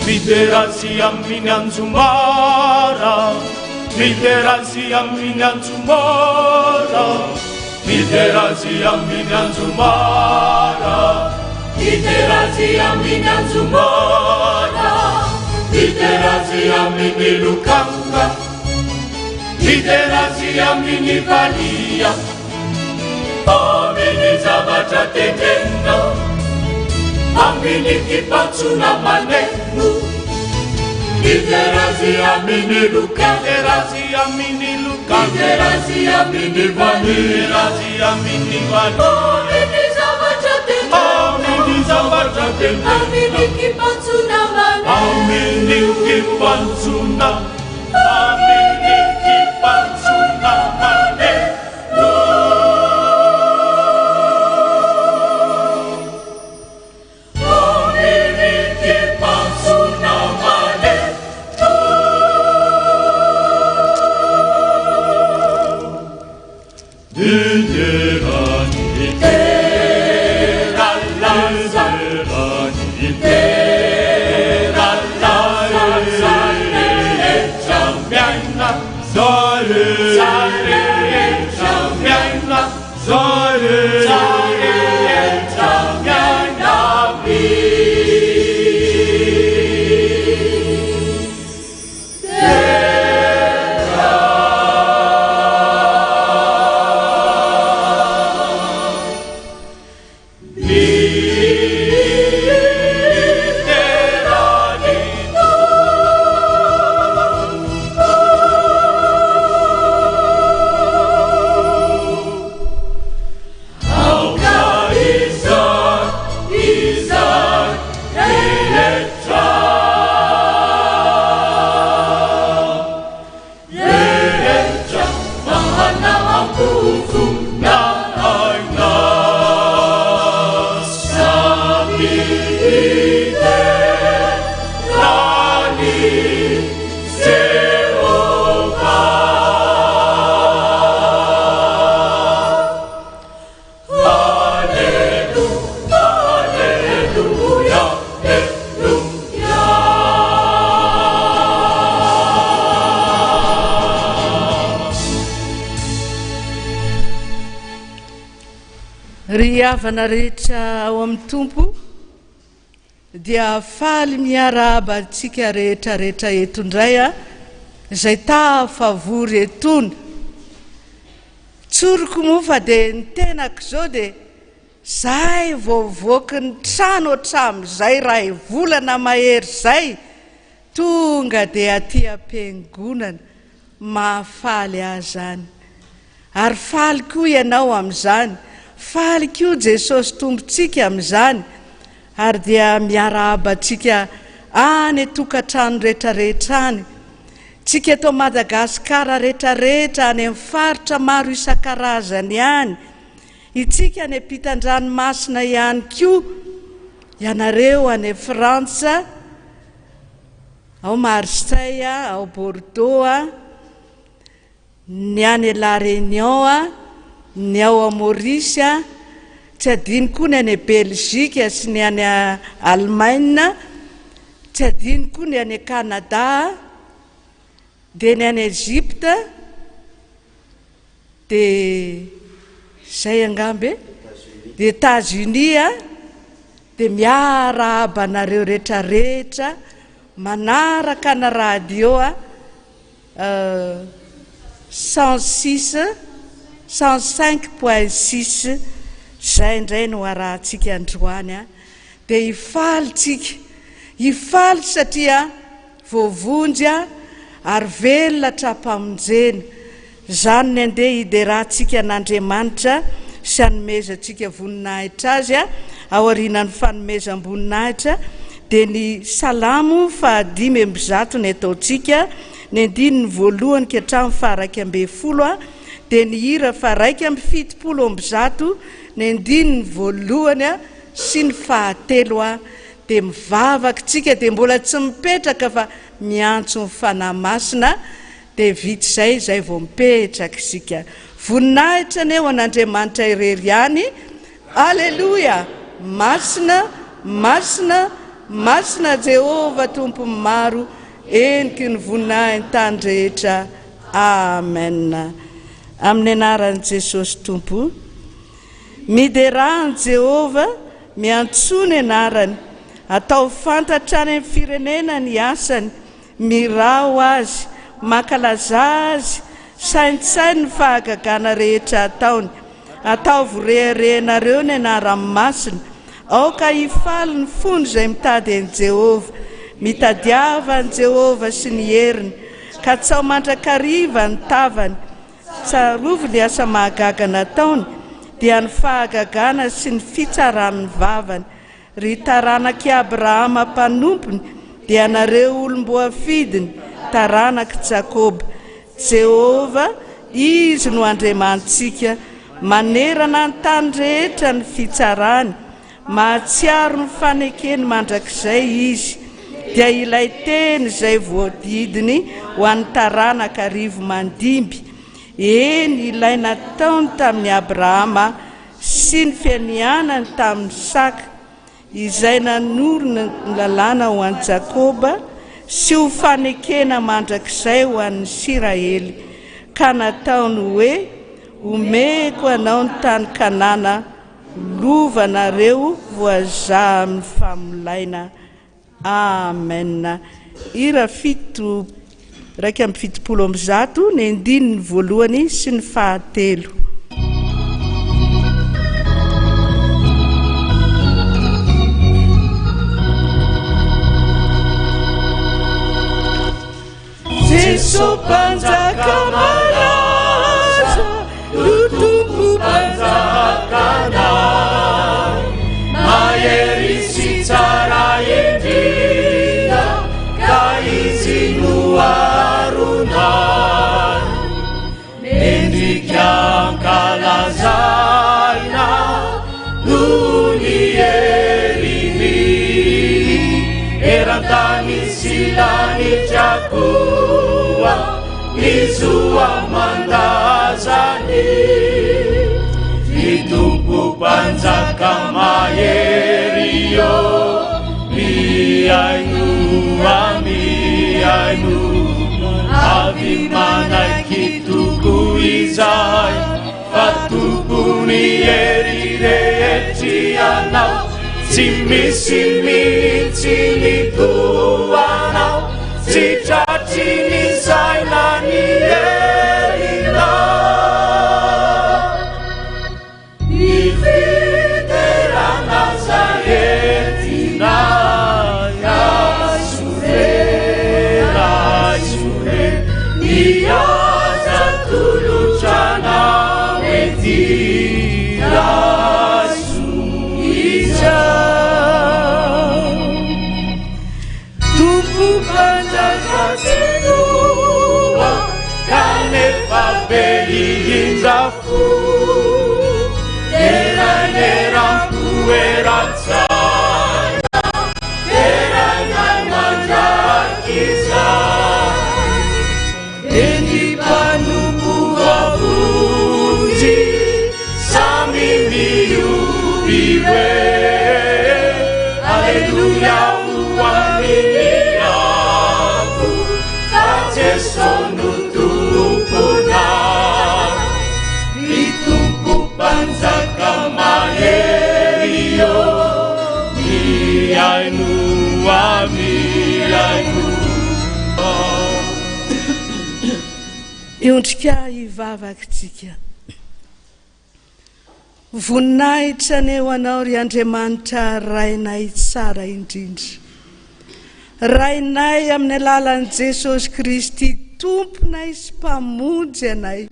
Liderazia minanzumara, liderazia minanzumara, liderazia minanzumara, liderazia minanzumara, liderazia minilukanga, liderazia minivalia, amini zavatra teteno, amini kipatsuna manenu. Liderazia miniluka, liderazia miniluka, liderazia minivani, liderazia minivani. Amini zavatra teteno, amini kipatsuna manenu, amini kipatsuna, amini kipatsuna manenu. Ry havana rehetra ao amin'ny tompo dia faly miarahaba antsika rehetra rehetra eto indray a izay tafavory etony tsoroko moa fa dia ny tenako izao dia zay voavoaky ny trano hatramin'izay raha volana mahery zay tonga dia aty am-piangonana mahafaly azy zany ary faly koa ianao amin'izany faly koa Jesosy tompontsika amin'izany ary dia miarahaba antsika any tokantrano rehetrarehetra any tsika eto Madagasikara rehetrarehetra any amin'ny faritra maro isan-karazany any itsika any ampitan-dranomasina ihany koa ianareo any Frantsa ao Marseille ao Bordeaux ny any La Réunion ny ao Maurice tsy adino koa ny any Belgique sy ny any Allemagne tsy adino koa ny any Canada dia ny any Egypte dia zay angambe dia États-Unis dia miarahaba anareo rehetrarehetra manaraka na radio 105.6 zay indray no arahantsika androany dia hifaly tsika hifaly satria voavonjy ary velona trapamonjena zany ny andeha hiderahantsika n'Andriamanitra sy hanomezantsika voninahitra azy ao aorian'ny fanomezam-boninahitra dia ny salamo 5:1 ny ataontsika ny 9 voalohany ka hatramin'ny 10 dia ny hira fa 170 ny andininy voalohany a sy ny fahatelo a dia mivavakytsika dia mbola tsy mipetraka fa miantso ny fanamasina dia vita zay vao mipetraka isika. Voninahitra aneo an'Andriamanitra irery ihany. Alleluia. Masina, masina, masina Jehova tompo maro, eniky ny voninahiny tany rehetra. Amen. Amin'ny anaran'i Jesosy tompo. Miderahany Jehova, miantsony anarany, atao fantatra any amin'ny firenena ny asany, mirao azy, makalaza azy, saintsainy ny fahagagana rehetra ataony, ataovy reharehanareo ny anarany masina, aoka hifaly ny fony izay mitady an'i Jehova, mitadiava an'i Jehova sy ny heriny, ka tsy ao mandrakariva ny tavany, tsarovy ny asa mahagaga nataony, dia ny fahagagana sy ny fitsarany vavany. Ry taranaky Abrahama mpanompony, dia nareo olom-boafidiny, taranaky Jakoba. Jehova, izy no Andriamantsika, manerana ny tany rehetra ny fitsarany, mahatsiaro ny fanekeny mandrakizay izy, dia ilay teny izay voadidiny ho an'ny taranaka arivo mandimby. Eny ilay nataony tamin'ny Abrahama sy ny fianianany tamin'ny Saka, izay nanorona ny lalàna ho an'i Jakoba sy ho fanekena mandrakizay ho an'ny Israely, ka nataony hoe omeko anao ny tany Kanana, lovanareo voazaha amin'ny famolaina. Amen. Hira 170 ny andininy voalohany sy ny fahatelo. Jesu panjaka malaza, lutumpu panjakana, mahery sy tsara indrindra, ka izy no aronay, mendrika ankalazaina no ny herini, erantany silany jakoa, nizoa mandazany, nitumpu panjaka mahery yo, miainu amiainu, avy manaiky toko izay, fa tompony hery rehetry anao, tsy misy mihitsy ny toanao, tsy tratry ny saina ny herinao, ny fiterana zahetina aisore, ny aza tolotrana metira suiza, tumpu panjaka sinua, kanefa behinja fu, era-eranku eratsana, era-nai mandrakizai, eny panumu avunji, sami miubiwe, alleluia uaminiaku, ka Jesu nutumpuna, itumpu panjaka maherio, miainu amiainu. Iondrika hivavakytsika. Voninahitra aneo anao ry Andriamanitra rainay tsara indrindra. Rainay amin'ny alalan'i Jesosy Kristy tomponay sy mpamonjy anay.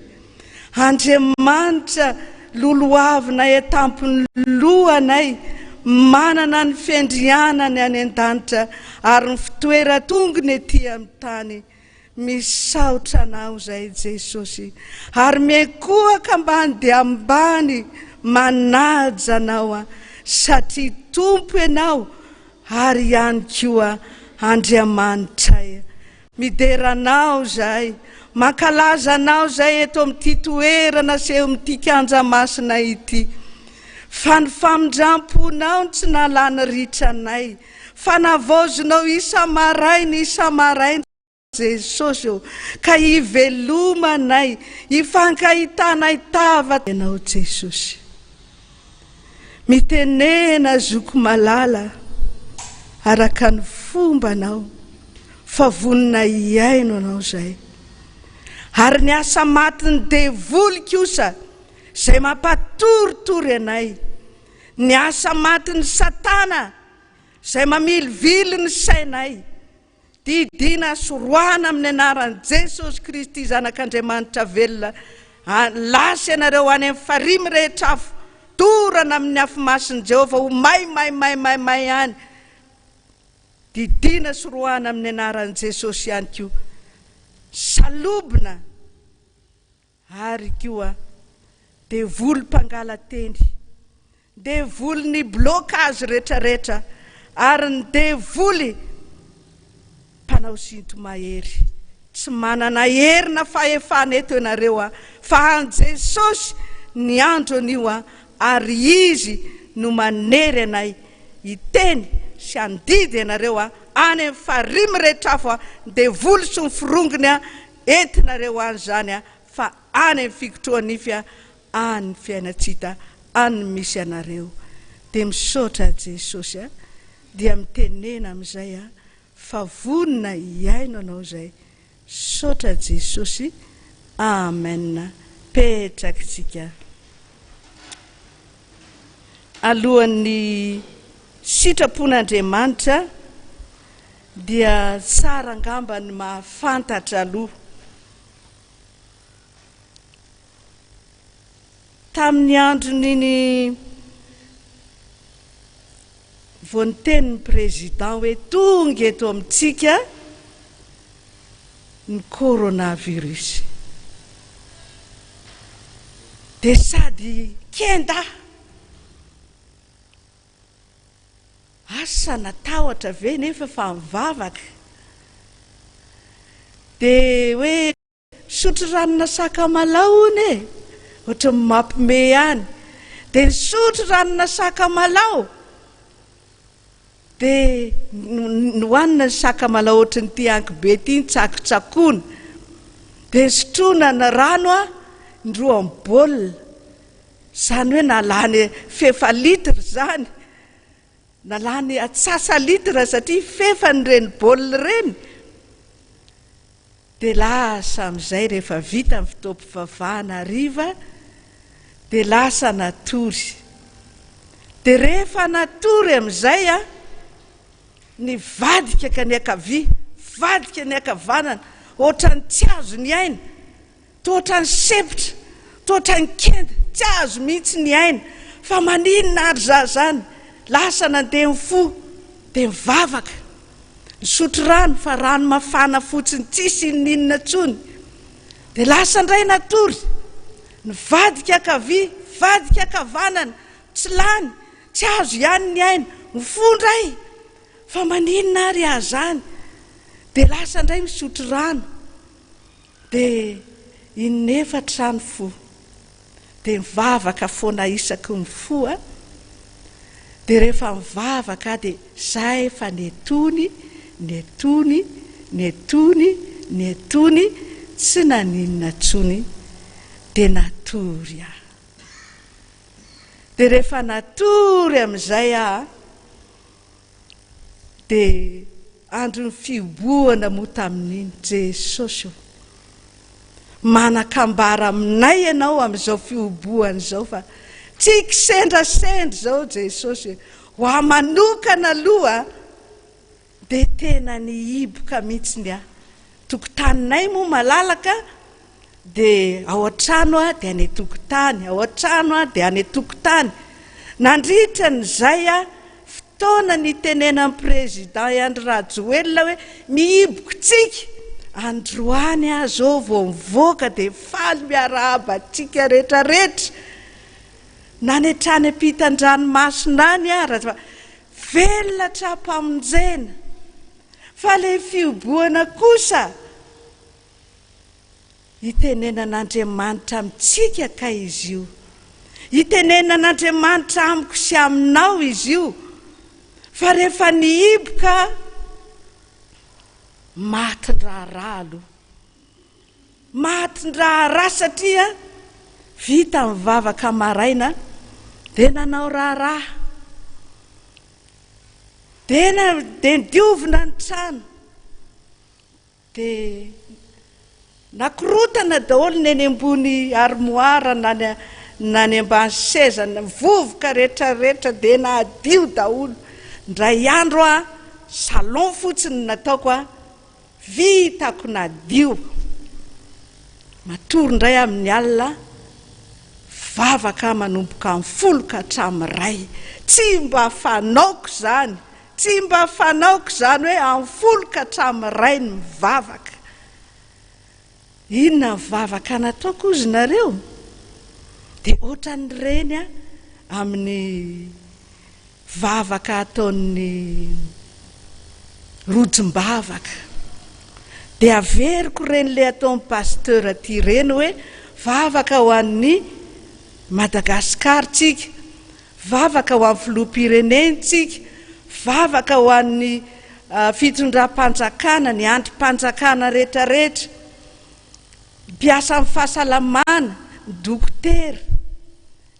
Andriamanitra loloavinay atampony lohanay, manana ny fiandrianany any an-danitra ary ny fitoeratongony etỳ amin'ny tany. misaotra anao zay Jesosy, ary mekoaka ambany dia ambany manaja anao satria tompo ianao ary ihany koa Andriamanitra. Mideranao zay, mankalaza anao zay eto amin'ity toerana sy eo amin'ity kianja masina ity. Fa ny famindramponao tsy nalany ritranay, fa navozinao isa-maraina Jesosy ka ivelomanay, ifankahitanay tavatra ianao Jesosy. Mitenena zoko malala araka ny fombanao, fa vonina iaino anao zay. Ary ny asa matiny devoly kosa zay mampatoritory anay, ny asa matiny Satana zay mamilivily ny sainay, didina soroana amin'ny anaran'i Jesosy Kristy zanak'Andriamanitra velona. Lasa ianareo any amin'ny farimy rehetra afo, torana amin'ny afo-masiny Jehova ho may any, didina soroana amin'ny anaran'i Jesosy ihany koa. Salobina ary koa devoly mpangalateny, devoly ny blocage rehetrarehetra, ary ny devoly mpanao sinto mahery. Tsy manana herina fahefana eto ianareo fa an Jesosy ny andro an'io ary izy no manery anay iteny sy andidy ianareo any amin'ny farimy rehetra afo devoly sy ny firongony entinareo any zany fa any amin'ny fikotroanify any fiainatsita any misy anareo. Dia misaotra Jesosy dia mitenena amin'izay fa vonina iaino anao zay. Saotra Jesosy. Amen. Petrakitsika. Alohan'ny sitrapon'Andriamanitra dia tsara angamba ny mahafantatra aloha. Tamin'ny andron'iny voaniteniny président hoe tonga eto amintsika ny coronavirus, dia sady kenda asa natahotra ve nefa fa mivavaka, dia hoe sotro ranona sakamalao ony ohatra mampime ihany, dia sotro ranona sakamalao dia nohanina ny sakamalao ohatra ny ty ankibe ty ny tsakotsakoana, dia sotroina ny rano indroa amin'ny baolina, zany hoe nalany fefa litra zany, nalany atsasa litra satria fefa ny reny baolina reny. Dia lasa amin'izay rehefa vita ny fitaom-pivavahana hariva dia lasa natory. Dia rehefa natory amin'izay ny vadika ka ny akavia, vadika ny akavanana, ohatra ny tsy azo ny aina, tohatra ny sepitra, tohatra ny kenda, tsy azo mihitsy ny aina, fa maninona ary zany, lasa nandeha ny fo, dia mivavaka, nisotro rano fa rano mafana fotsiny tsisy ninona tsony, dia lasa ndray natory, ny vadika akavia, vadika akavanana, tsy lany, tsy azo ihany ny aina, mifondray, fa maninona ary azany, dia lasa ndray misotro rano, dia inefatra ny fo, dia mivavaka foana isaky ny fo dia rehefa mivavaka dia zay fa netony tsy naninona tsony, dia natory dia rehefa natory amin'izay dia andro ny fiboana moa tamin'iny. Jesosy manakambara aminay ianao amin'izao fioboana izao, fa tsy kisendrasendra zao Jesosy ho amanokana aloha dia tena nihiboka mihitsy tokotaninay moa malalaka, dia ao an-trano dia any tokotany, ao an-trano dia any tokotany. Nandritra n'izay fotoana ny tenenan'ny président Andry Rajoelina hoe mihiboka tsika androany a zao vao mivoaka dia faly miarahaba tsika rehetrarehetra na ny trany ampitan-dranomasina any ara fa velona trapamonjena fa le fioboana kosa hitenenan'Andriamanitra amintsika ka izy io hitenenan'Andriamanitra amiko sy aminao izy io fa rehefa nihiboka matin-draharaha aloha matin-draharaha satria vita mivavaka maraina dia nanao raharaha dia diovina ny trano dia nakorotana daholo ny eny ambony armoara na ny ambany seza vovoka rehetrarehetra dia nadio daholo ndray andro a salon fotsiny nataoko a vitako nadio matory indray amin'ny alina vavaka manomboka amin'ny foloka hatramin'iray tsy mba fanaoko zany tsy mba fanaoko zany hoe amin'ny foloka hatramin'iray ny mivavaka inona mivavaka nataoko ozy nareo dia ohatran'ireny a amin'ny vavaka ataon'ny rojom-bavaka dia averiko ireny le ataon'ny pasteur aty ireny hoe vavaka ho an'ny Madagasikara tsika vavaka ho an'ny filoham-pireneny tsika vavaka ho an'ny fitondram-panjakana ny androm-panjakana rehetrarehetra mpiasa amin'ny fahasalamana ny dokotera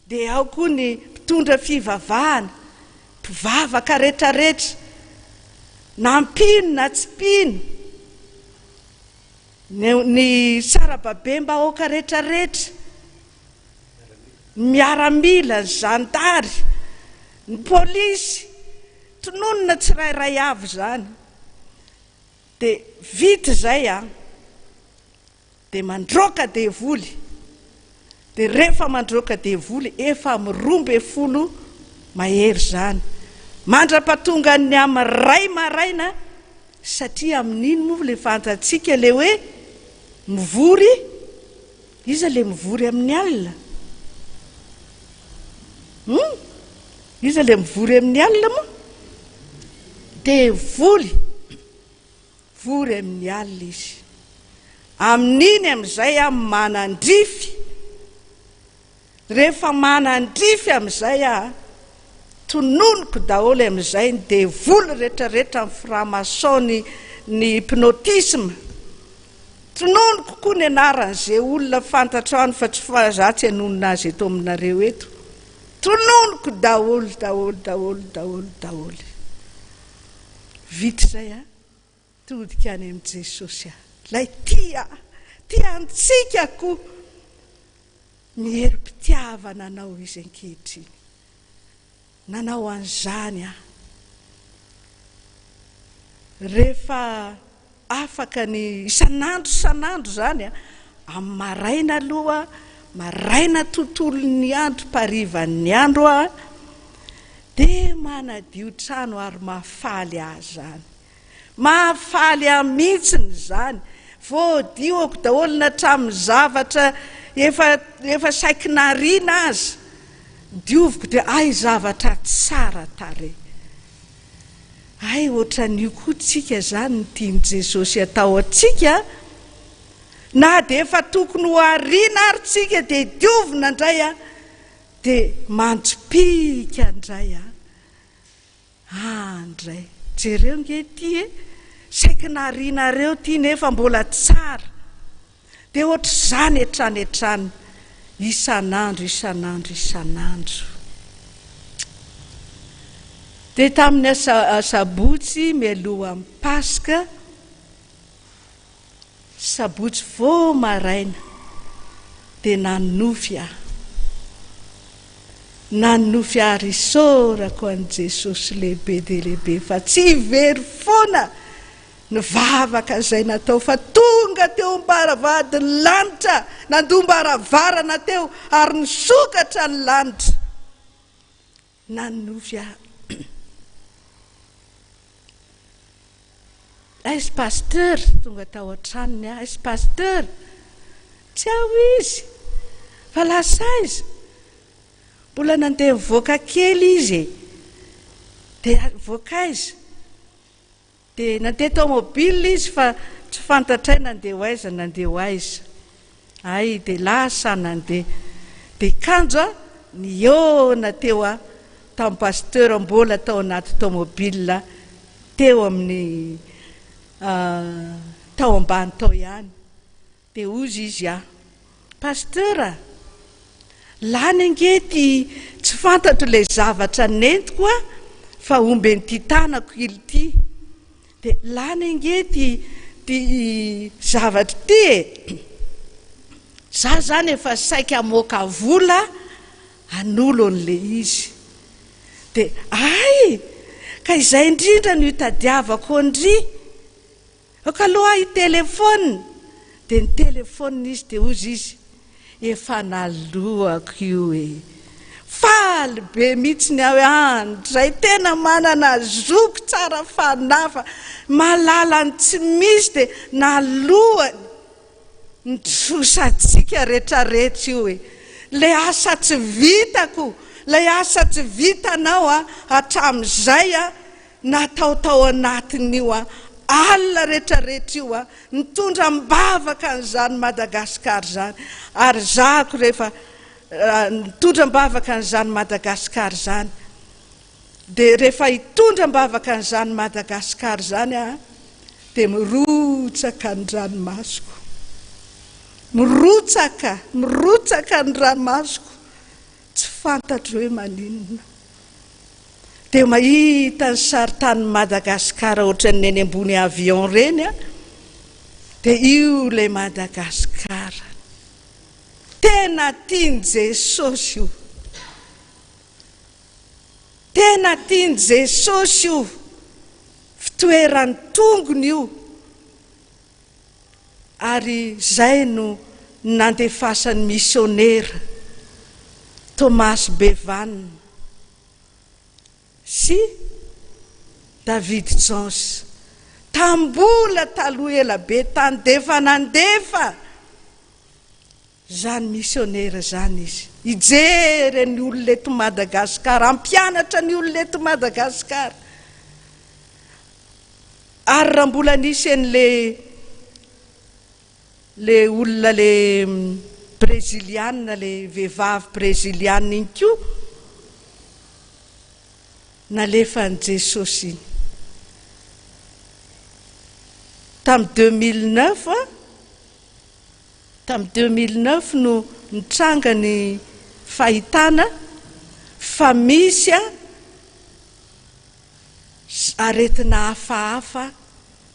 dia ao koa ny mpitondra fivavahana mpivavaka rehetrarehetra na mpino na tsy mpino ny sarababembahoaka rehetrarehetra miaramila ny zandary ny polisy tononona tsirairay avy zany dia vita zay a dia mandroaka devoly dia rehefa mandroaka devoly efa mirombe folo mahery zany mandra-patonga ny amin'ny ray maraina satria amin'iny moa le fantatsika le hoe mivory iza le mivory amin'ny alina iza le mivory amin'ny alina moa dia vory amin'ny alina izy amin'iny amin'izay a manandrify rehefa manandrify amin'izay a tononoko daholo amin'izay ny devoly rehetrarehetra amin'ny franc-maçon ny hypnotisme tononoko koa ny anaran'izay olona fantatrano fa tsy fahazatsy anonona azy eto aminareo eto tononoko daholo vita zay a todika any amin'i Jesosy a lay tia antsika koa miherim-pitiavana anao izy ankehitriny nanao an'izany a rehefa afaka ny isan'andro zany a amin'ny maraina aloha maraina tontolo ny andro parivan'ny andro a dia manadio trano ary mahafaly azy zany mahafaly ahy mihitsiny zany voadioako daholo na hatramin'ny zavatra efa saiky nariana azy dioviko dia ay zavatra tsara tare ay ohatran'io koa tsika zany ny tiany Jesosy atao atsika na dia efa tokony ho ariana ary tsika dia diovina indray a dia manjopika indray a indray jereo nge ty e saiky narianareo ty nefa mbola tsara dia ohatra zany etrany isan'andro dia tamin'ny sabotsy mialoha amin'ny Paska sabotsy vao maraina dia nanofy ary isorako an'i Jesosy lehibe dia lehibe fa tsy very foana ny vavaka izay natao fa tonga teo ambaravadiny lanitra nandombaravara teo ary nisokatra ny lanitra nanofy aizy pasteur tonga tao an-tranony aizy pasteur tsy ao izy fa lasa izy mbola nandeha mivoaka kely izy dia voaka izy dia nandeha tomobile izy fa tsy fantatray nandeha ho aiza nandeha ho aiza ay dia lasa nandeha dia kanjo niona teo tamin'ny pasteur mbola tao anaty tomobile teo amin'ny tao ambany tao ihany dia ozy izy pasteur lany angety tsy fantatro ilay zavatra nentiko fa omby n'ity tanako ity dia lany angety ty zavatra ty za zany efa saika amoaka vola an'olo an'le izy dia ay ka izay indrindra no hitadiavako andry ka aloha i telefona dia ny telefona izy dia ozy izy efa nalohako io faly be mihitsy ny aho andray tena manana zoko tsara fanafa malalany tsy misy dia nalohany nitsosatsika rehetrarehetra io lay asa tsy vitako lay asa tsy vitanao hatramin'izay nataotao anatin'io alina rehetrarehetra io nitondra mbavaka an'izany Madagasikara zany ary zako rehefa nitondra mbavaka an'izany Madagasikara zany dia rehefa hitondra mbavaka an'izany Madagasikara zany dia mirotsaka ny ranomasoko mirotsaka ny ranomasoko tsy fantatro hoe maninona dia mahita ny saritany Madagasikara ohatran'ny eny ambony avion reny dia io lay Madagasikara tena tiany Jesosy io tena tiany Jesosy io fitoerany tongony io ary zay no nandefasan'ny missionnaire Thomas Bevan sy David Jones tambola taloha ela be tany defa nandefa zany missionnaire zany izy ijery ny olona eto Madagasikara ampianatra ny olona eto Madagasikara ary raha mbola nisy le olona le brésiliana le vehivavy brésiliana iny koa nalefa ny Jesosy iny tamin'ny 2009 no nitranga ny fahitana fa misy aretina hafahafa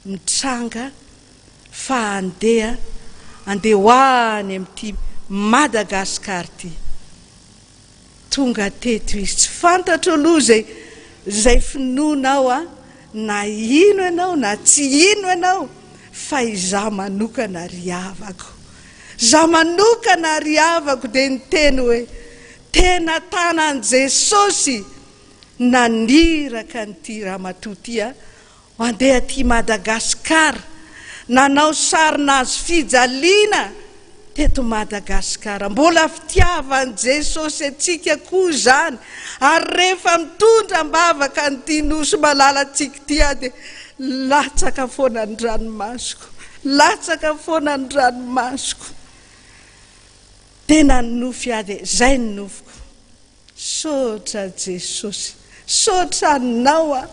mitranga fa andeha ho any amin'ity Madagasikara ty tonga teto izy tsy fantatro aloha zay finoanao na ino ianao na tsy ino ianao fa izaho manokana riavako za manokana riavako dia niteny hoe tena tanan'i Jesosy naniraka nyity ramatoa ty andeha ty Madagasikara nanao sarina azy fijaliana teto Madagasikara mbola fitiavan'i Jesosy atsika koa zany ary rehefa mitondra mbavaka nyty nosy malala atsika ty dia latsaka foana ny ranomasoko tena nofy zay ny nofiko sotra Jesosy sotra anao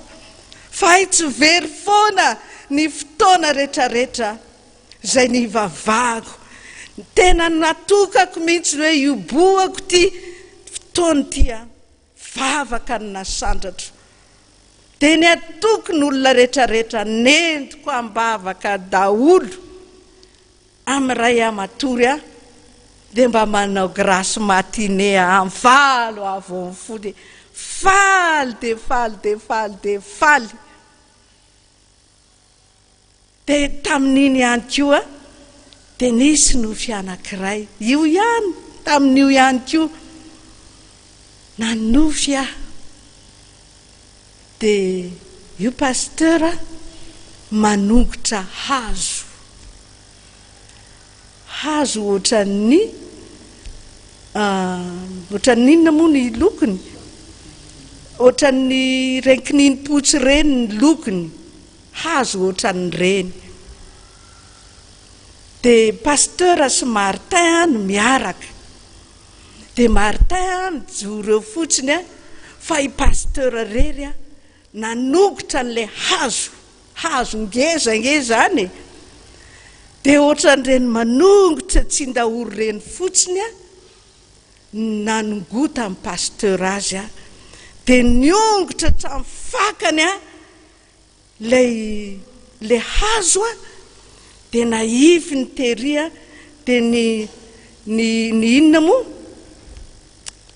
fa tsy very foana ny fotoana rehetrarehetra zay ny vavahako tena natokako mihitsy hoe ioboako ty fotoana ty vavaka ny nasandratro dia ny atokony olona rehetrarehetra nentiko ambavaka daholo amin'ny ray amatory dia mba manao grâce matinée amin'ny valo avy fody faly dia tamin'iny ihany koa dia nisy nofy anankiray io ihany tamin'io ihany koa nanofy dia io pasteur manongotra hazo ohatran'ny ohatran'inona moa ny lokony, ohatran'ny renkininipotsy reny ny lokony, hazo ohatran'ireny. Dia pasteur sy Martin no miaraka. Dia Martin mijoro eo fotsiny fa i pasteur rery nanongotra n'ilay hazo ngezangeza any. Dia ohatran'ireny manongotra tsy ndahoro reny fotsiny nanongota amin'ny pasteur azy dia niongotra hatramin'ny fakany lay hazo dia naivy ny tery dia ny inona moa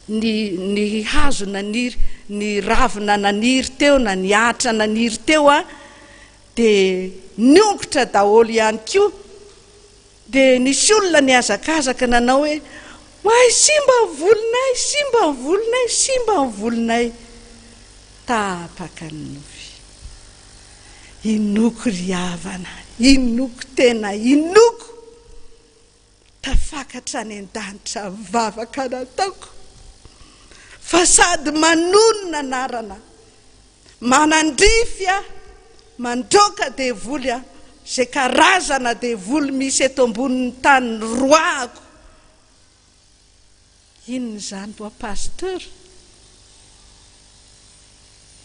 ny hazo naniry, ny ravina naniry teo na ny atra naniry teo dia niongotra daholo ihany koa. Dia nisy olona niazakazaka nanao hoe way simba ny volonay tapaka ny novy. Inoko riavana, inoko tena inoko, tafakatra any an-danitra vavaka nataoko, fa sady manonona anarana, manandrify mandroka devoly zay karazana devoly misy eto ambonin'ny tany roako. Inona izany ho pasteur?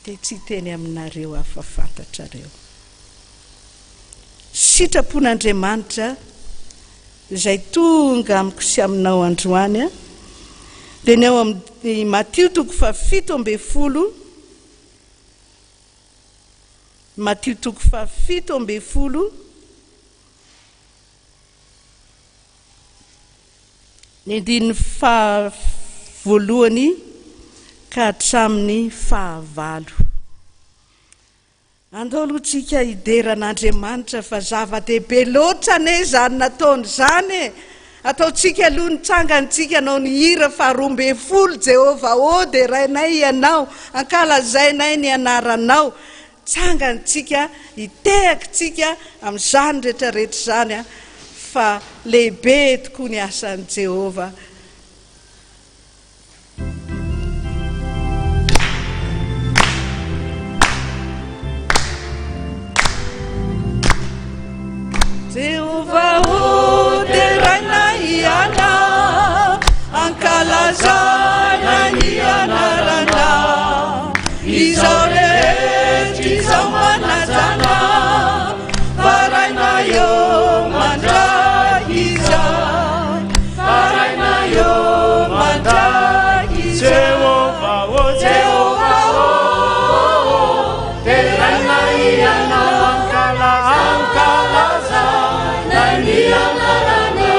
Dia tsy teny aminareo afa fantatrareo. Sitrapon'Andriamanitra izay tonga amiko sy aminao androany dia ny ao amin'ny Matio 7:70, Matio 7:70 ny andininy voalohany ka hatramin'ny 9. Andolotsika hideran'Andriamanitra fa zava-dehibe loatra ane zany nataony zany ataotsika aloha ny tsangantsika anao ny hira 12 Jehova ody rainay ianao ankalazainay ny anaranao. Tsangantsika hitehakitsika amin'izany rehetrarehetra zany fa lehibe tokoa ny asan'i Jehova. Jehova ody rainay ianao ankalazana ny anarana, izao rehetra izao manajana farainay eo mandraky izay, farainay eo mandraky izay. Jehova ody rainay ianao ankalazana ny anarana,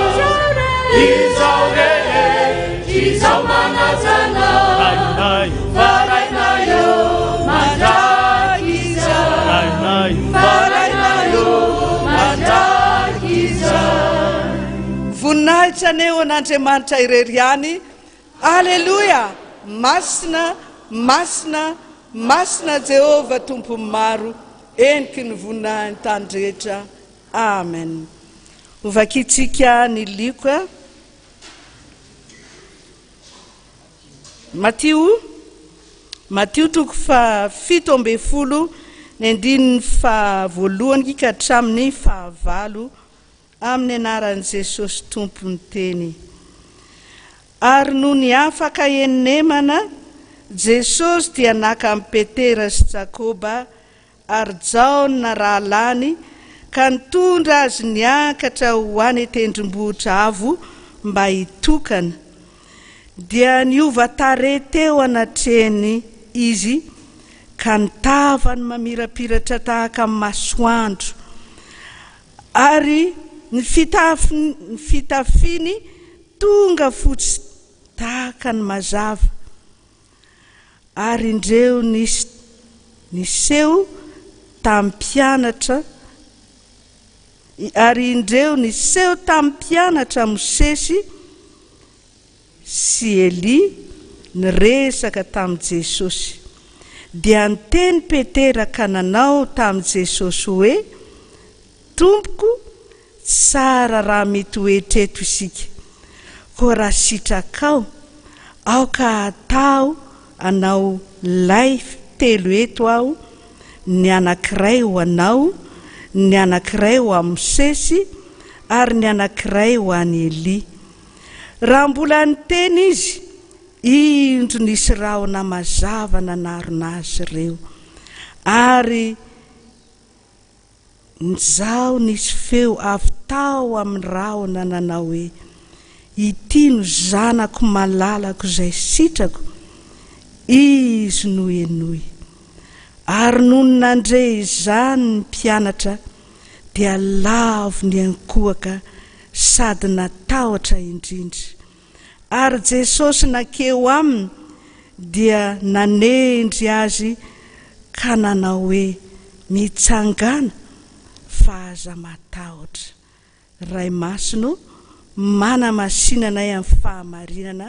izao rehetra izao manajana farainay eo mandraky izay, farainay eo mandraky izay. Voninahitra aneo an'Andriamanitra irery ihany. Alleluia! Masina, masina, masina Jehova tompo maro, eniky ny voninahiny tany rehetra. Amen. Ovakitsika ny liko Matio 7:70 ny andininy 9 ka hatramin'ny 10 amin'ny anaran'i Jesosy tompony teny. Ary no ny afaka enemana, Jesosy dia naka amin'ny Petera sy Jakoba ary Jaona rahalany ka nitondra azy niakatra ho any tendrombohitra avo mba hitokana. Dia niova tarehy teo anatreny izy ka nitavany mamirapiratra tahaka amin'ny masoandro, ary ny fitafiny tonga fotsy tahaka ny mazava. Ary indreo niseho tamin'ny mpianatra, ary indreo niseho tamin'ny mpianatra Mosesy sy Eli niresaka tamin'i Jesosy. Dia niteny Petera ka nanao tamin'i Jesosy hoe tompoko tsara raha mety hoetreto isika ko raha sitrakao aoka atao anao life telo eto aho ny anankiray ho anao ny anankiray ho amin'ny sesy ary ny anankiray ho any Eli raha mbola niteny izy indro nisy rahona mazava nanarona azy ireo ary nizao nisy feo avy tao amin'ny rahona nanao hoe ity no zanako malalako izay sitrako izy no enoy ary noho nandre izany ny mpianatra dia lavo ny ankohaka sady natahotra indrindra ary Jesosy nakeo aminy dia nanendry azy ka nanao hoe mitsangana fa aza matahotra ray masino mana masinanay amin'ny fahamarinana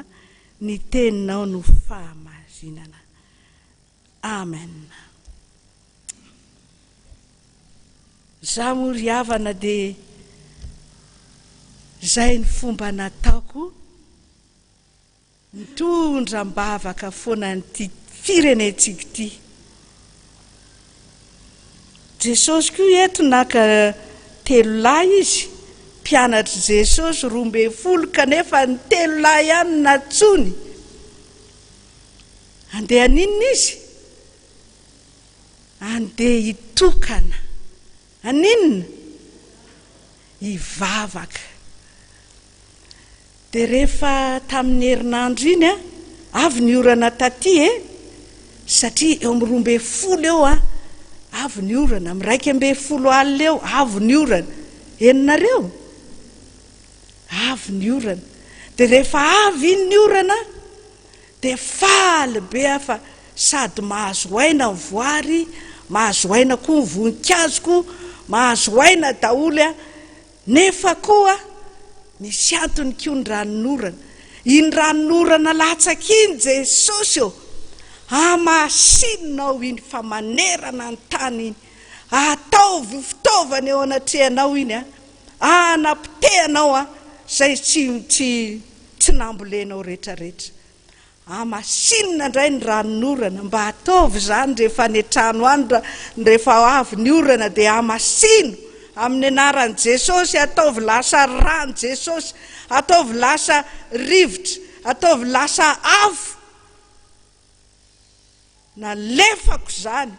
ny teninao no fahamarinana amen. Za mory havana dia zay ny fomba nataoko mitondra mbavaka foana nyty firenetsika ity. Jesosy koa eto naka telo lahy izy mpianatra Jesosy 12 kanefa ny telo lahy ihany natsony andeha ninona izy andeha hitokana aninona hivavaka dia rehefa tamin'ny herinandro iny avy ny orana taty satria eo amin'ny 12 eo avy ny orana amin'ny 12 alina eo avy ny orana eninareo avy ny orana dia rehefa avy iny ny orana dia faly be fa sady mahazo aina ny voary mahazo aina koa ny vonikazoko mahazo aina daholo nefa koa misy antony koa ny ranonorana iny ranonorana latsaka iny Jesosy amasinonao iny fa manerana ny tany iny ataovy fitaovana eo anatrehanao iny anapitehanao zay tsy nambolenao rehetrarehetra amasinona indray ny ranonorana mba ataovy zany rehefa ny trano any rehefa avy ny orana dia amasino amin'ny anaran'i Jesosy ataovy lasa rano Jesosy ataovy lasa rivotra ataovy lasa avo na lefako zany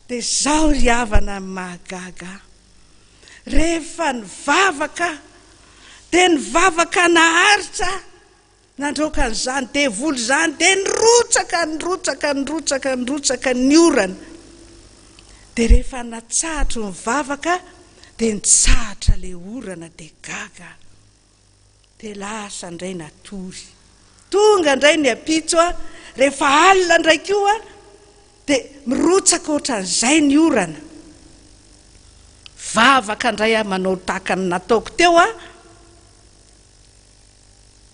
dia zao ry havana mahagaga rehefa nivavaka dia nivavaka naharitra nandroka an'izany dia volo zany dia nirotsaka ny orana dia rehefa natsahatra nivavaka dia nitsahatra le orana dia gaga dia lasa indray natory tonga indray ny apitso rehefa alina indray koa dia mirotsaka ohatran'izay ny orana vavaka indray manao tahaka ny nataoko teo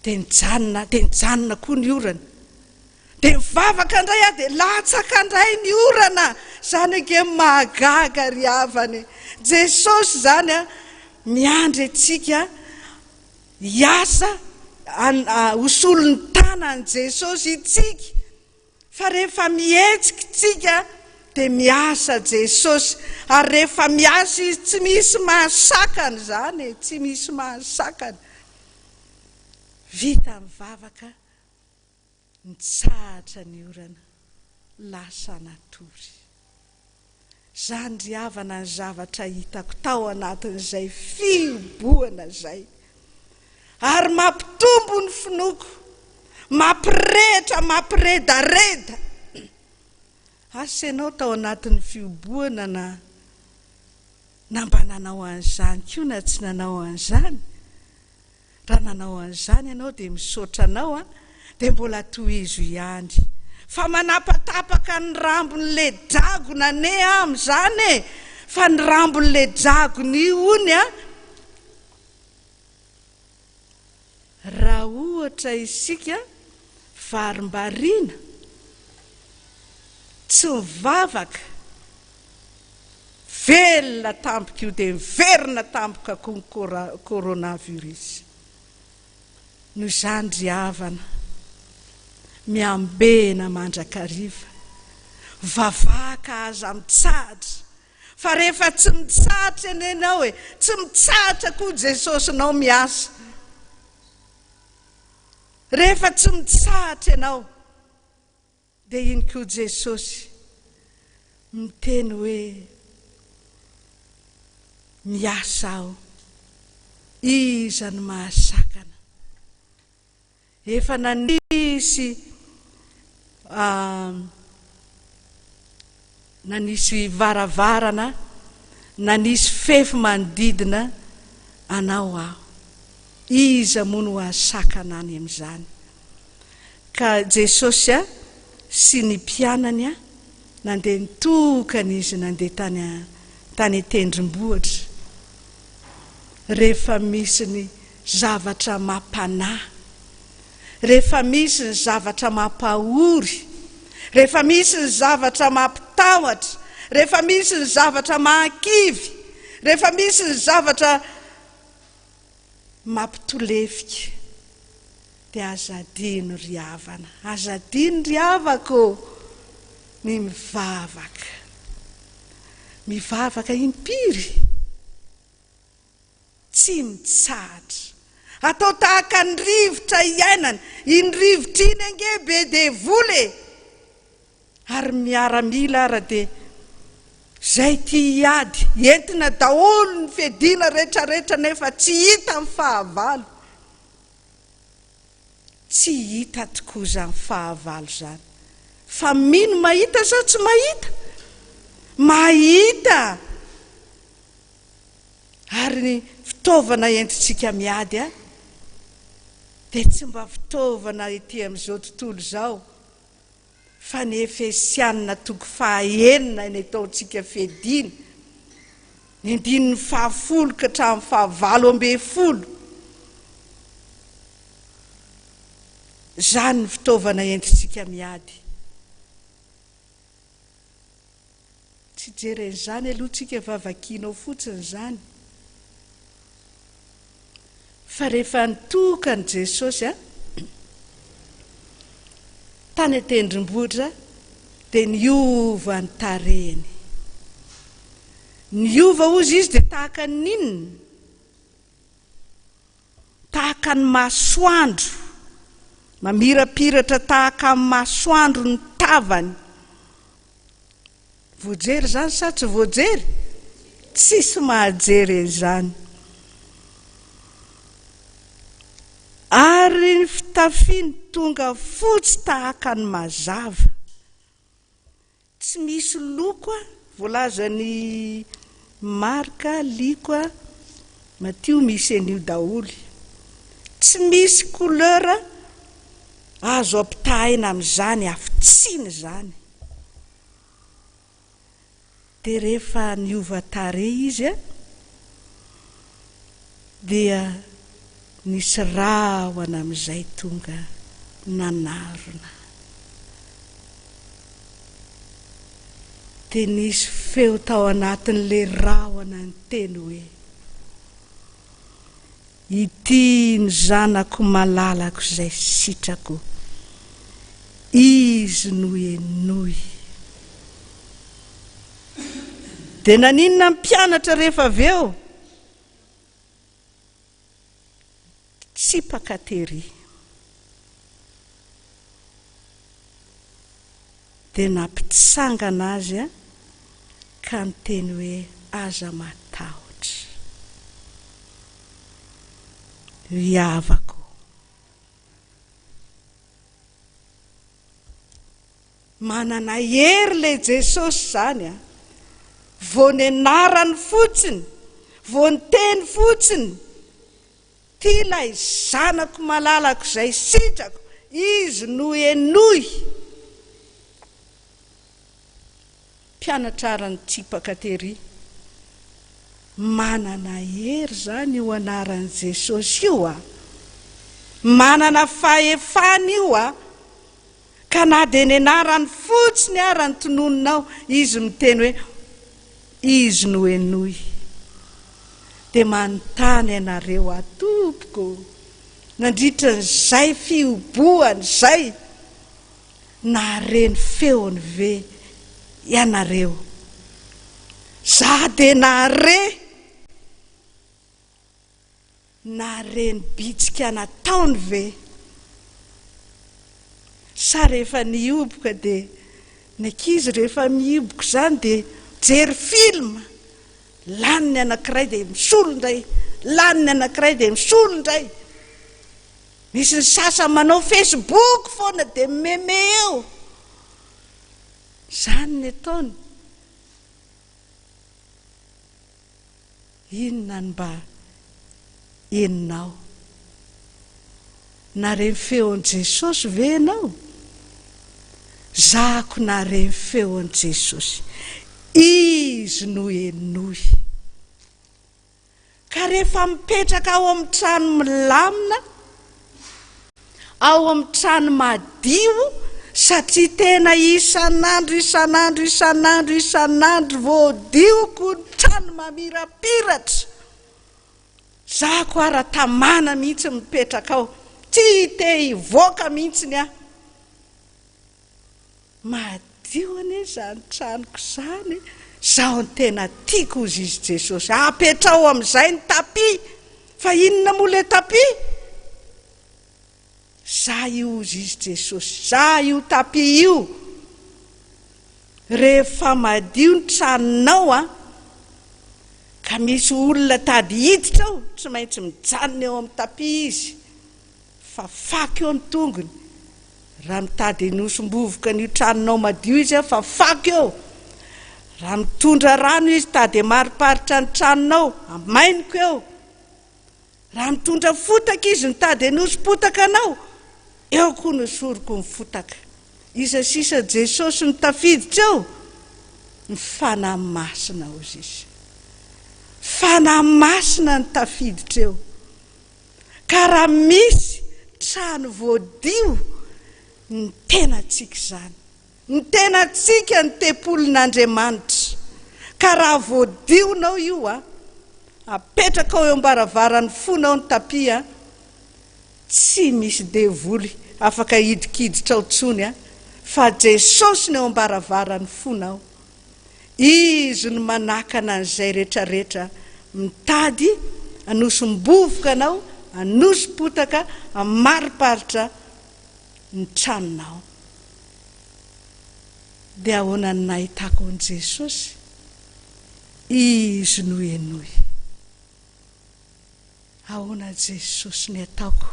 dia nijanona koa ny orana dia mivavaka indray dia latsaka indray ny orana zany ake mahagaga ry havany Jesosy zany miandry atsika hiasa hosolo ny tanany Jesosy itsika fa rehefa mihetsika tsika dia miasa Jesosy ary rehefa miasa izy tsy misy mahasakany zany tsy misy mahasakany vita mivavaka nitsahatra ny orana lasa natory zany ry havana ny zavatra hitako tao anatin'izay fiboana zay ary mampitombo ny finoko mampiredareda asanao tao anatin'ny fiboana na mba nanao an'izany koa na tsy nanao an'izany raha nanao an'izany ianao dia misaotra anao dia mbola tohizo ihany fa manapatapaka ny rambon'le dragona ane amin'izany fa ny rambon'le dragony ony raha ohatra isika varim-bariana tsy mivavaka velona tampoka io dia miverina tampoka koa ny coronavirus. Noho izany ry havana, miambena mandrakariva, vavaka aza mitsahatra, fa rehefa tsy mitsahatra eny ianao hoe tsy mitsahatra koa Jesosy anao miasa. Rehefa tsy mitsahatra ianao dia iny koa Jesosy miteny hoe miasa aho, iza ny mahasakana. Efa nanisy varavarana, nanisy fefy manodidina anao aho, iza moa no ahasakana any amin'izany. Ka Jesosy sy ny mpianany nandeha nitokana izy nandeha tany tendrombohitra. Rehefa misy ny zavatra mampanahy, rehefa misy ny zavatra mampahory, rehefa misy ny zavatra mampitahotra, rehefa misy ny zavatra mankivy, rehefa misy ny zavatra mampitolefika, dia azadino ry havana, azadino ry havako ny mivavaka impiry, tsy mitsahatra, atao tahaka ny rivotra iainana. Iny rivotra iny ange be dia voly, ary miaramila ara dia zay ty hiady, entina daholo ny fedina rehetrarehetra nefa tsy hita ny fahavalo. Tsy hita tokoa zany fahavalo zany. Fa mino mahita sa tsy mahita? Mahita. Ary ny fitaovana entintsika miady dia tsy mba fitaovana ety amin'izao tontolo izao, fa ny Efesianina toko 9 ny ataontsika fedina, ny 10 ka hatramin'ny 20. Zany ny fitaovana entintsika miady. Tsy jeren'izany aloha tsika vavakinao fotsiny zany. Fa rehefa nitokany Jesosy tany atendrombohitra dia niova ny tarehiny. Niova ozy izy dia tahaka ninona? Tahaka ny masoandro, mamirapiratra tahaka ny masoandro ny tavany. Voajery zany sa tsy voajery? Tsisy mahajery zany. Ary ny fitafiny tonga fotsy tahaka ny mazava, tsy misy loko, voalaza ny marika, liko, Matio misy an'io daholo. Tsy misy couleur azo ampitahina amin'izany, afitsiana zany. Dia rehefa niova tarehy izy dia nisy rahona amin'izay tonga nanarona. Dia nisy feo tao anatin'ilay rahona ny teny hoe: ity ny zanako malalako izay sitrako, izy no enoy. Dia naninona mpianatra rehefa avy eo? Tsy pakatery. Dia nampitsangana azy ka niteny hoe aza matahotra. Iavako. Manana hery le Jesosy zany vao ny anarany fotsiny, vao ny teny fotsiny, ty ilay zanako malalako izay sitrako, izy no enoy. Mpianatrarany tsipakatery, manana hery zany io anaran'i Jesosy io manana fahefana io ka na dia ny anarany fotsiny ary ny tonononao, izy miteny hoe izy no enoy dia manontany ianareo atompoko nandritra n'izay fioboany izay nareny feony ve ianareo za dia nareny bitsika nataony ve sa rehefa nioboka dia ny ankizy rehefa mioboka zany dia jery filma laniny anankiray dia misolo indray laniny anankiray dia misolo indray misy ny sasa manao Facebook foana dia meme eo zany ny ataony inona ny mba enonao nareny feon'i Jesosy ve ianao zako nareny feon'i Jesosy izy no enoy ka rehefa mipetraka ao amin'ny trano milamina ao amin'ny trano madio satria tena isan'andro voadioko ny trano mamirapiratra zako ara-tamana mihitsy mipetraka ao tsy te hivoaka mihitsy ny madio ane zany tranoko zany zaho ny tena tiako ozy izy Jesosy apetrao amin'izay ny tapi fa inona moa le tapi za io ozy izy Jesosy za io tapi io rehefa madio ny tranonao ka misy olona tady hiditra ao tsy maintsy mijanona eo amin'ny tapi izy fa faky eo ny tongony raha mitady nosombovoka ny tranonao madio izy fa faky eo raha mitondra rano izy tady mariparitra ny tranonao amainiko eo raha mitondra fotaka izy nitady nosopotaka anao eo koa nosoroko ny fotaka isa sisa Jesosy ny tafiditra eo ny fanahy masina ozy izy fanahy masina ny tafiditra eo ka raha misy trano voadio ny tenatsika zany ny tenatsika ny tempolin'Andriamanitra ka raha voadionao io apetraka ao eo ambaravarany fonao ny tapi tsy misy devoly afaka hidikiditra ao tsony fa Jesosy ny ao ambaravarany fonao izy no manakana an'izay rehetrarehetra mitady anosombovoka anao anosopotaka amariparitra ny tranonao dia ahoana ny nahitako an' Jesosy izy no enoy ahoana Jesosy ny ataoko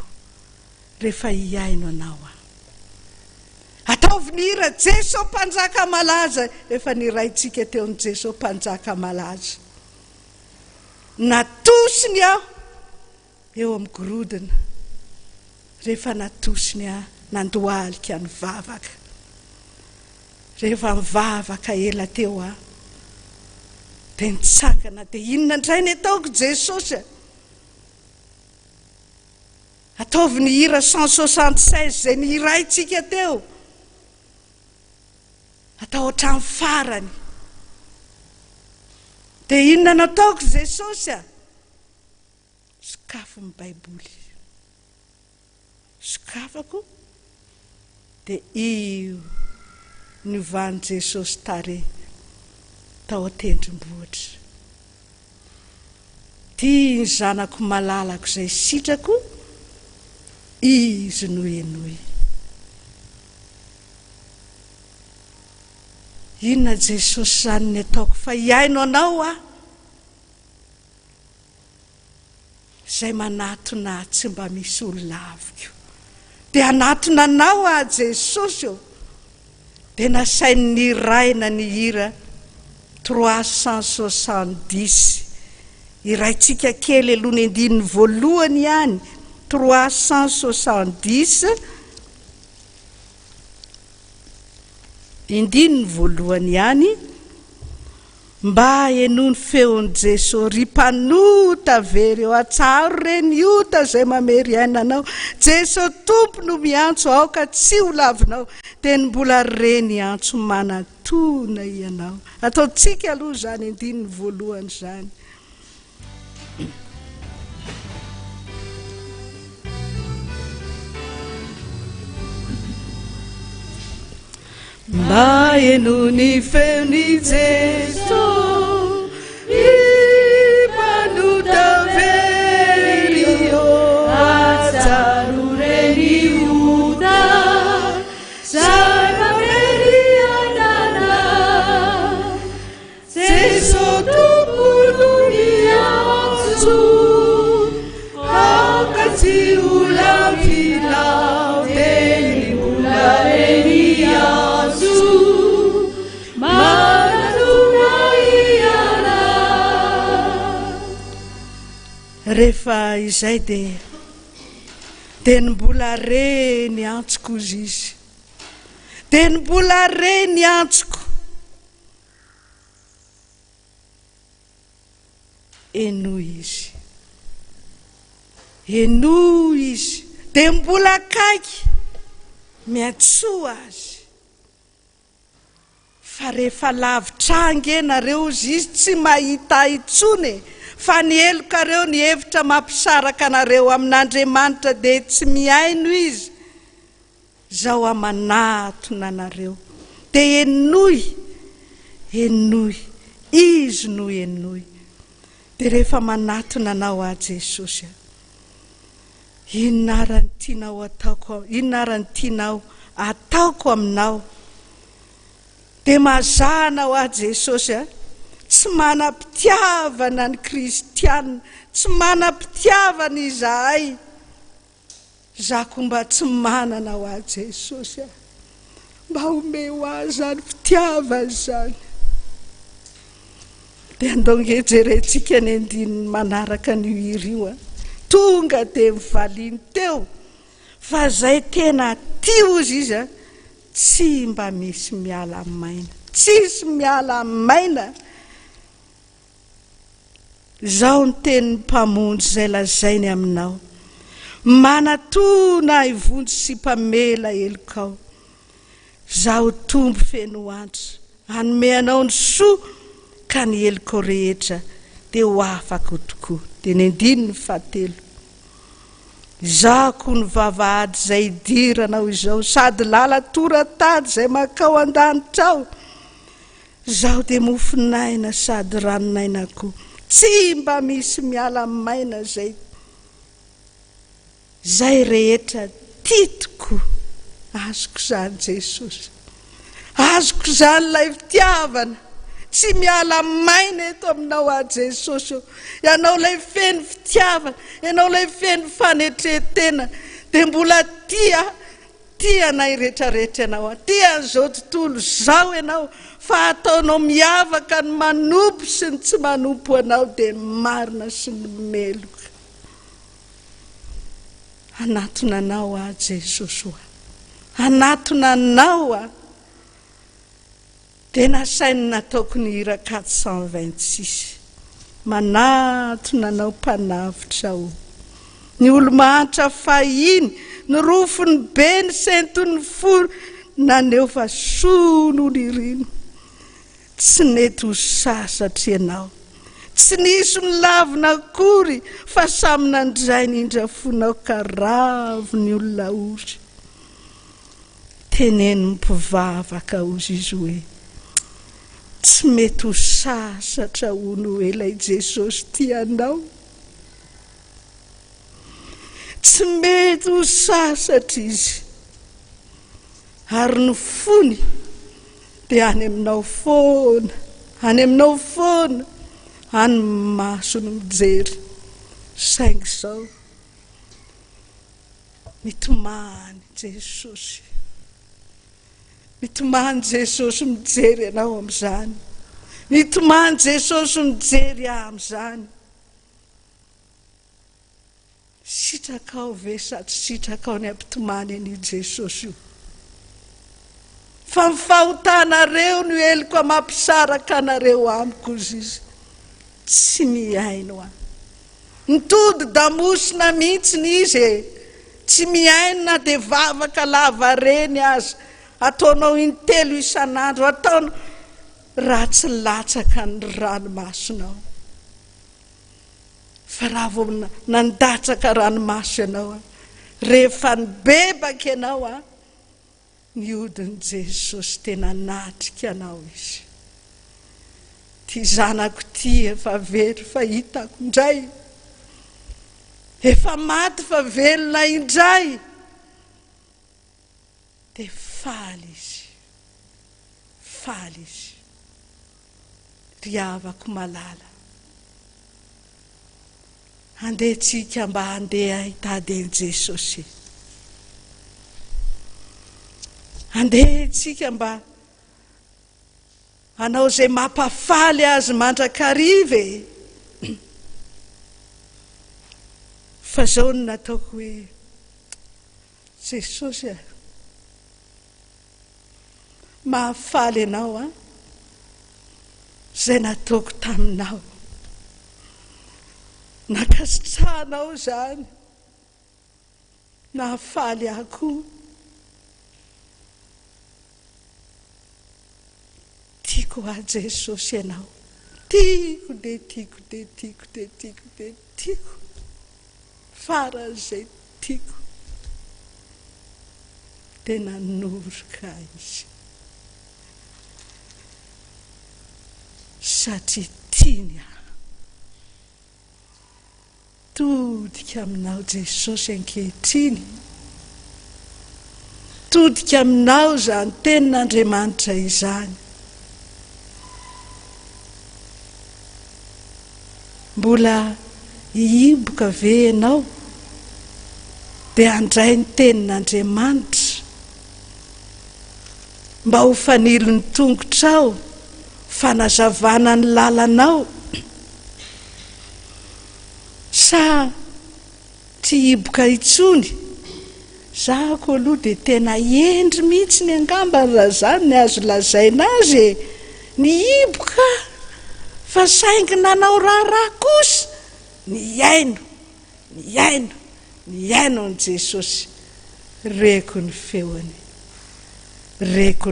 rehefa hiaino anao ataovy ny hira Jesosy mpanjaka malaza rehefa niraintsika teo amin'ny Jesosy mpanjaka malaza natosiny aho eo amin'ny gorodona rehefa natosiny nandohalika ny vavaka rehefa mivavaka ela teo dia nitsangana dia inona indray ny ataoko Jesosy ataovy ny hira 176 zay ny hiraintsika teo atao hatramin'ny farany dia inona nataoko Jesosy sokafo ny baiboly sokafako dia io niovan'i Jesosy tare tao atendrombohitra tia ny zanako malalako izay sitrako izy no enoy inona Jesosy zany ny ataoko fa hiaino anao izay manatona tsy mba misy olona aviko dia anatona anao Jesosy dia nasainy ny raina ny hira 370 iraintsika kely aloha ny andininy voalohany ihany 370 indininy voalohany ihany mba enony feon'i Jesosy ry mpanota very eo atsaro reny ota zay mamery ainanao Jesosy tompo no miantso aoka tsy ho lavinao dia ny mbola reny antso tona ianao. Ataontsika aloha zany andininy voalohany zany. Mba eno ny feony Jeso ipanota very eo atsaro reny oda zava-very anana Jeso tompolo miantso aoka tsy olam-pilao teny ola reny rehefa izay dia ny mbola re ny antsoko izy dia ny mbola re ny antsoko eno izy dia mbola kaiky miantsoa azy fa rehefa lavitra nareo izy tsy mahita itsony fa ny elokareo ny hevitra mampisaraka anareo amin'Andriamanitra dia tsy miaino izy zao amanatona anareo dia enoy izy no enoy. Dia rehefa manatona anao a Jesosy, inona ny tianao ataoko aminao dia mazana ho a Jesosy tsy manam-pitiavana ny kristianina, tsy manam-pitiavana izahay zako mba tsy manana ho a Jesosy mba ome ho azy zany fitiavana zany. dia andao ngejerentsika ny andininy manaraka ny hira io tonga dia mivaliany teo fa zay tena tio izy tsy mba misy miala maina, tsisy miala maina. Zao ny tenin'ny mpamonjy zay lazainy aminao, manatona ivonjy sy mpamela elokao. Zao tombo feno antso hanome anao ny soa ka ny eloko rehetra dia ho afaka tokoa. Dia ny andininy fahatelo, zako ny vavahady zay idiranao izao sady lala toratady zay makao an-danitrao. Zao dia mofinaina sady ranonaina koa, tsy mba misy miala maina zay rehetra titoko. Azoko zany Jesosy, azoko zany lay fitiavana, tsy miala maina eto aminao a Jesosy. Ianao lay feno fitiavana, ianao lay feno fanetretena, dia mbola tia nay rehetrarehetra ianao, tia an'izao tontolo zao ianao, fa ataonao miavaka ny manompo sy ny tsy manompo anao dia marina sy ny meloka. Anatona anao a Jesosy, anatona anao dia nasainy nataoko ny hira 426, manatona anao mpanavitra ny olo-mahantra fahiny, ny rofony be ny sentony foro naneo fa sono ny rino. Tsy nety ho sasatra ianao, tsy nisy milavina akory fa samy nandray ny indrafonao ka ravo ny olona ory. Teneny mpivavaka ozy izy hoe tsy mety ho sasatra hono hoe lay Jesosy tianao, tsy mety ho sasatra izy, ary ny fony dia any aminao foana, any masony mijery. Saingy zao mitomany Jesosy, mitomany Jesosy mijery ianao amin'izany, mitomany Jesosy mijery amin'izany. Sitrakao ve sady sitrakao ny ampitomany any Jesosy io, fa mifahotanareo ny eloko mampisaraka anareo amiko izy tsy miaino nitody damosina mihitsy ny izy, tsy miaino na dia vavaka lava reny azy ataonao intelo isan'andro, ataonao raha tsy latsaka ny ranomasonao. Fa raha vao nandatsaka ranomaso ianao, rehefa nibebaka ianao, ny odin' Jesosy tena natrika anao izy. Ty zanako ty efa very fa hitako indray, efa maty fa velona indray. Dia faly izy, ry havako malala. Andehitsika mba handeha hitady Jesosy. Andehitsika mba hanao izay mampafaly azy mandrakariva. Fa zao no nataoko hoe, Jesosy mahafaly ianao zay nataoko taminao. Nakasitranao zany, nahafaly ako. Tiako Jesosy ianao, tiako de tiako, faran'izay tiako. Dia nanoroka izy, satria tiany aho. Todika aminao Jesosy ankehitriny, todika aminao zany tenin'Andriamanitra izany. Mbola hiimboka ve ianao dia handray ny tenin'Andriamanitra, mba ho fanilo ny tongotrao, fanazavana ny lalanao, sa tsy hiboka itsony? Zahako aloha dia tena endry mihitsy ny angamba raha zany ny azo lazaina azy, ny hiboka, fa saingy nanao raha kosa, ny aino ny Jesosy. Reko ny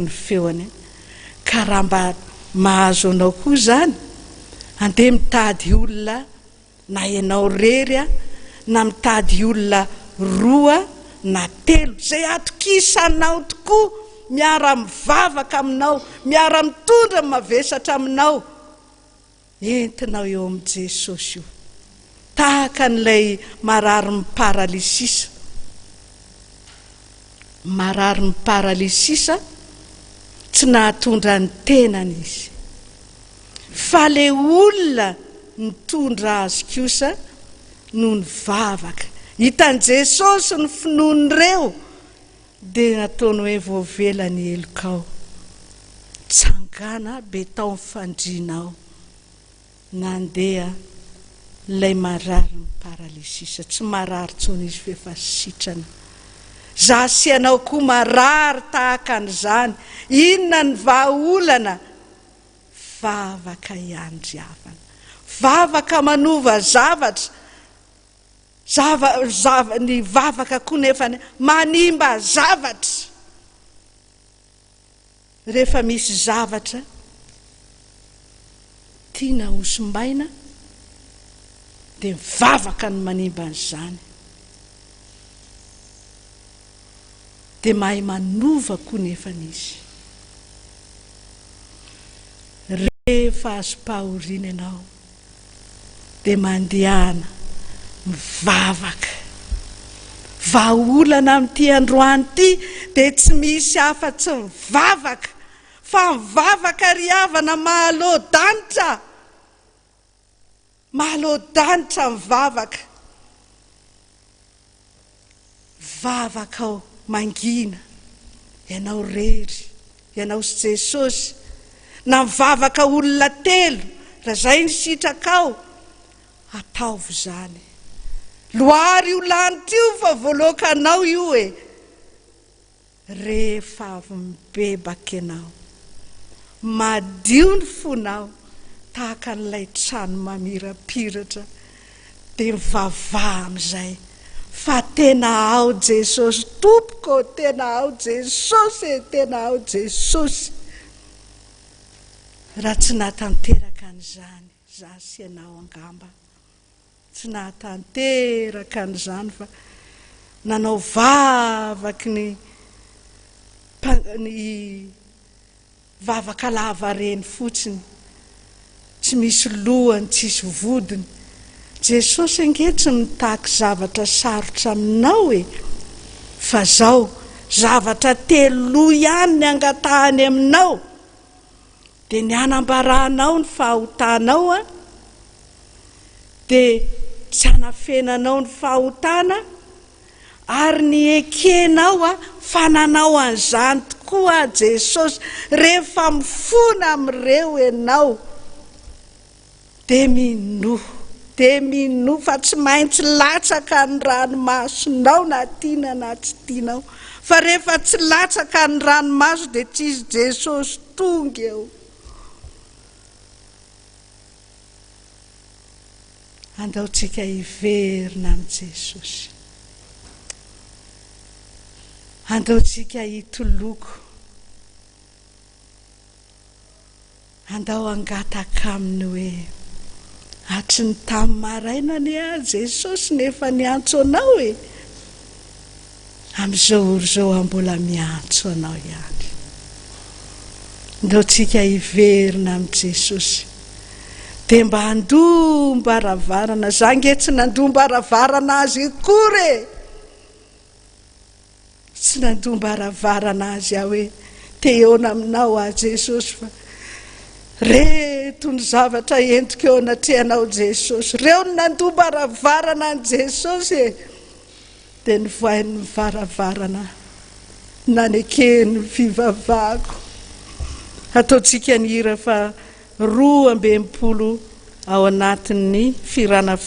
feoany, ka raha mba mahazo anao koa zany, andeha mitady olona, na ianao rery na mitady olona 2 na 3 zay atokisanao tokoa, miara-mivavaka aminao, miara-mitondra mavesatra aminao, entinao eo amin'i Jesosy io, tahaka n'ilay marary miparalisisa, tsy nahatondra ny tenany izy, fa le olona nitondra azy kosa no nivavaka. Hitan'i Jesosy ny finoan'ireo, dia nataony hoe voavela ny elokao, tsangana betao mifandrinao, nandeha ilay marary miparalisisa. Tsy marary tsony izy fefa sitrana. Zasianao koa marary tahaka an'izany, inona ny vahaolana? Vavaka iandriavana, vavaka manova zavatra, ny vavaka koa nefa manimba zavatra. Rehefa misy zavatra tiana hosimbaina, dia mivavaka ny manimba an'izany, dia mahay manova koa nefa izy. Rehefa azo pahoriana ianao, dia mandehana mivavaka. Vahaolana amin'ity androany ity dia tsy misy afa-tsy mivavaka, fa mivavaka ry havana mahaloa-danitra mivavaka. Vavakao mangina, ianao rery, ianao sy Jesosy, na mivavaka olona 3, raha zay ny sitrakao, ataovy zany. Loary io lanitra io fa voalokanao io rehefa avy mibebaka ianao, madio ny fonao, tahaka n'ilay trano mamirapiratra, dia mivavaha amin'izay, fa tena ao Jesosy tompoko, tena ao Jesosy, tena ao Jesosy. Raha tsy nahatanteraka an'izany za sy ianao angamba, tsy nahatanteraka an'izany fa nanao vavaky ny vavaka lava reny fotsiny, tsy misy lohany, tsisy vodiny. Jesosy ange tsy mitaky zavatra sarotra aminao e, fa zao zavatra telo ihany ny angatahany aminao, dia ny anambarahanao ny fahotanao a, dia tsy hanafenanao ny fahotana, ary ny ekenao a fananao an'izany tokoa Jesosy. Rehefa mifona amin'ireo ianao dia minoho fa tsy maintsy latsaka ny ranomasonao na tiana na tsy tianao, fa rehefa tsy latsaka ny ranomaso dia tsisy Jesosy tonga eo. Andaotsika hiverina amin'ny Jesosy, andaotsika hitoloko, andao angataka aminy hoe hatry ny tamin'ny maraina ny Jesosy nefa niantso anao e, amin'izao oro zao mbola miantso anao ihany. Andaotsika hiverina amin'ny Jesosy, dia mba handomba-ravarana, za nge tsy nandomba-ravarana azy akory e, tsy nandomba-ravarana azy aho hoe te eona aminao a Jesosy, fa reto ny zavatra entiko eo anatrehanao Jesosy, reo ny nandomba-ravarana an Jesosy e, dia nivoainy ny varavarana nanekeny fivavahako. Ataotsika ny hira fa 12 ao anatin'ny firana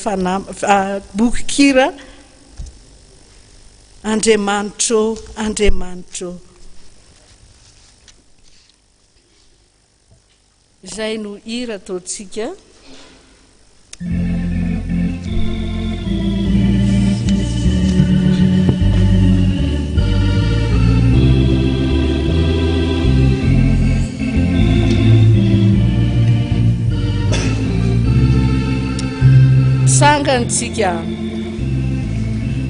boky kira Andriamanitro, Andriamanitro. Izay no hira ataotsika. Sangantsika.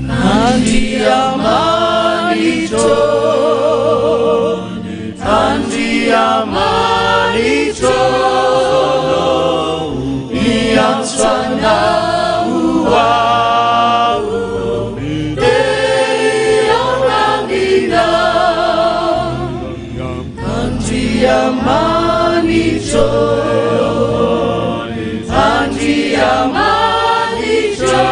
Andiamanitro, Andiamanitro, niantso anao aho, dia aminao. Andiamanitro, Andiamanitro,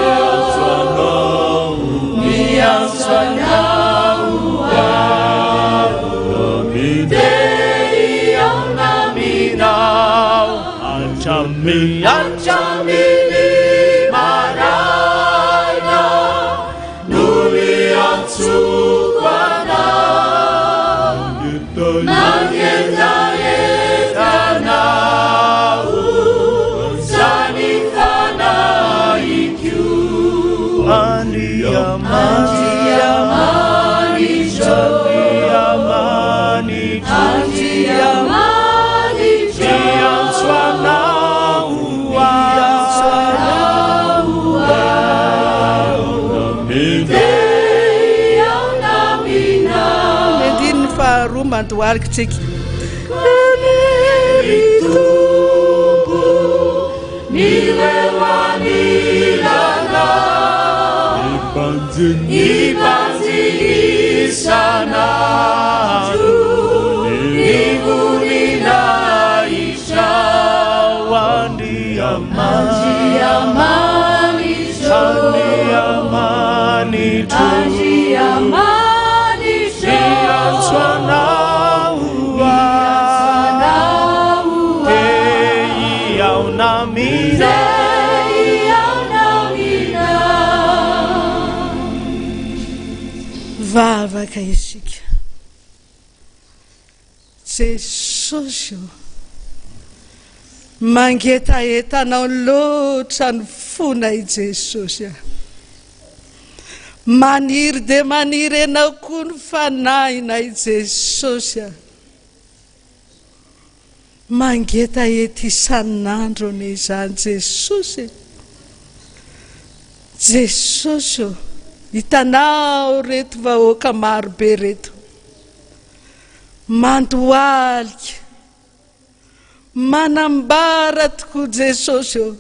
niantso anao aho, dia aminao. Ancamini maraina no niantsoko anao, nanendaendanao zany fanaikio. Andiamanitro, Andiamanitro, niantso anao Mendiny faharoa mandoariko tsika. Ritombo nilewanilana, ipanzilisana nivulina isha. Andiamanitro, Andiamanitro, niantso anao dei ao namina. Vavaka isika. Jesosy mangetaetanao loatra ny fona i Jesosy. maniry de maniry ianao koa ny fanahinay Jesosy a. Mangeta ety isan'andro ny izany Jesosy. Jesosy o, hitanao reto vahoaka marobe reto, mandoalika, manambara tokoa Jesosy o,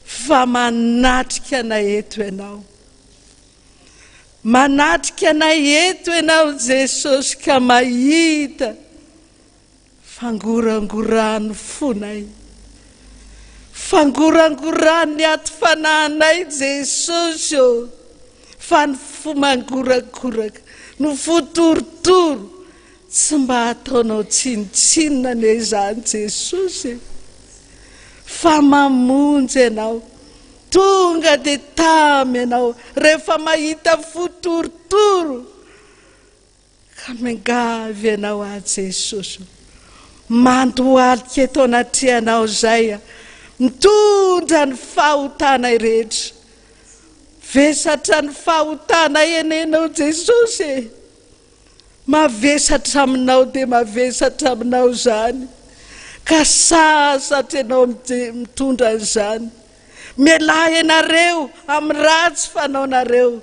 fa manatrika anay eto ianao. Manatrika anay eto ianao Jesosy ka mahita fangorangorano fonay. Fangorangorano ny ato fanahinay Jesosy o, fa ny fomangorakoraka, no fotorotoro, tsy mba ataonao tsinitsinina ny izany Jesosy, fa mamonjy ianao. Tonga de tamy ianao rehefa mahita fotorotoro, ka mangavy ianao a Jesosy. Mandoalika eto anatrianao zay a, mitondra ny fahotanay rehetra, vesatra ny fahotanay enenao Jesosy. Mavesatra aminao de mavesatra aminao zany, ka sasatra ianao mitondra an'izany. Mialahy ianareo amin'ny ratsy fanaonareo,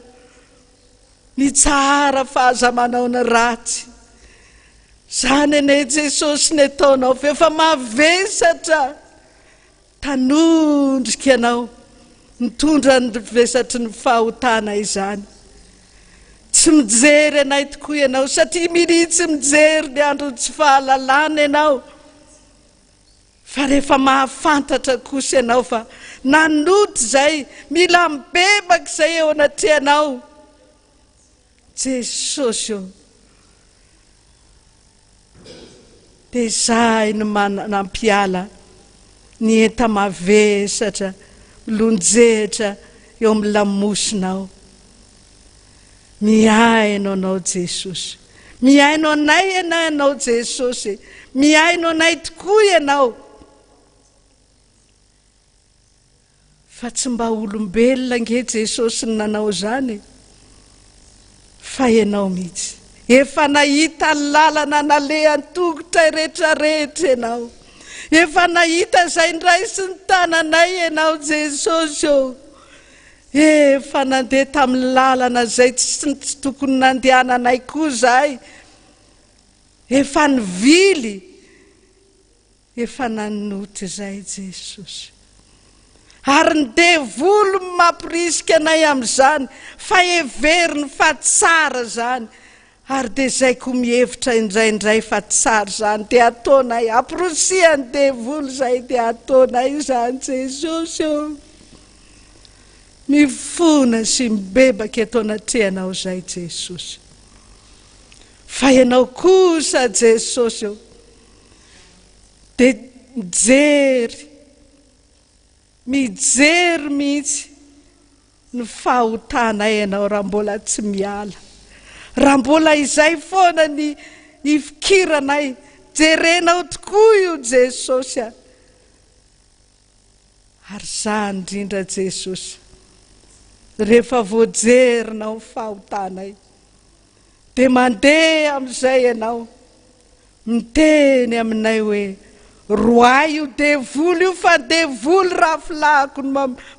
ny tsara fahazamanao ny ratsy. Zany ane Jesosy ny ataonao, fa efa mavesatra tanondrika ianao, mitondra ny vesatry ny fahotana izany. Tsy mijery anay tokoa ianao, satria militsy mijery ny andro tsy fahalalana ianao. Fa rehefa mahafantatra kosa ianao fa nanoto zay, mila mibebaka zay eo anatrianao Jesosy o. De zay ny nampiala ny enta mavesatra, lonjehitra eo amin'ny lamosinao. Miaino anao Jesosy, miaino anay ianao Jesosy, miaino anay tokoa ianao. Fa tsy mba olombelona nge Jesosy ny nanao zany, fa ianao mihitsy. Efa nahita ny lalana nalehan'ny tongotra rehetrarehetra ianao. Efa nahita zay ndray sy ny tananay ianao Jesosy o. Efa nandeha tamin'ny lalana zay tsy tokony nandehananay koa zay. Efa nivily, efa nanoty zay Jesosy. Ary ny devolo mampirisika anay amin'izany, fa everiny fa tsara zany. Ary de zay koa mihevitra indraindray fa tsara zany, de ataonay amporosiany devolo zay, de ataonay zany Jesosy o. Mifona sy mibebaka eto anatrianao zay Jesosy. Fa ianao kosa Jesosy o, de mijery mihitsy ny fahotanay ianao raha mbola tsy miala. Raha mbola izay foana ny fikiranay, jerenao tokoa io Jesosy a. Ary zany indrindra Jesosy, rehefa voajerinao ny fahotanay, de mandeha amin'izay ianao, miteny aminay hoe, roay io devolo io, fa devolo rafilahiko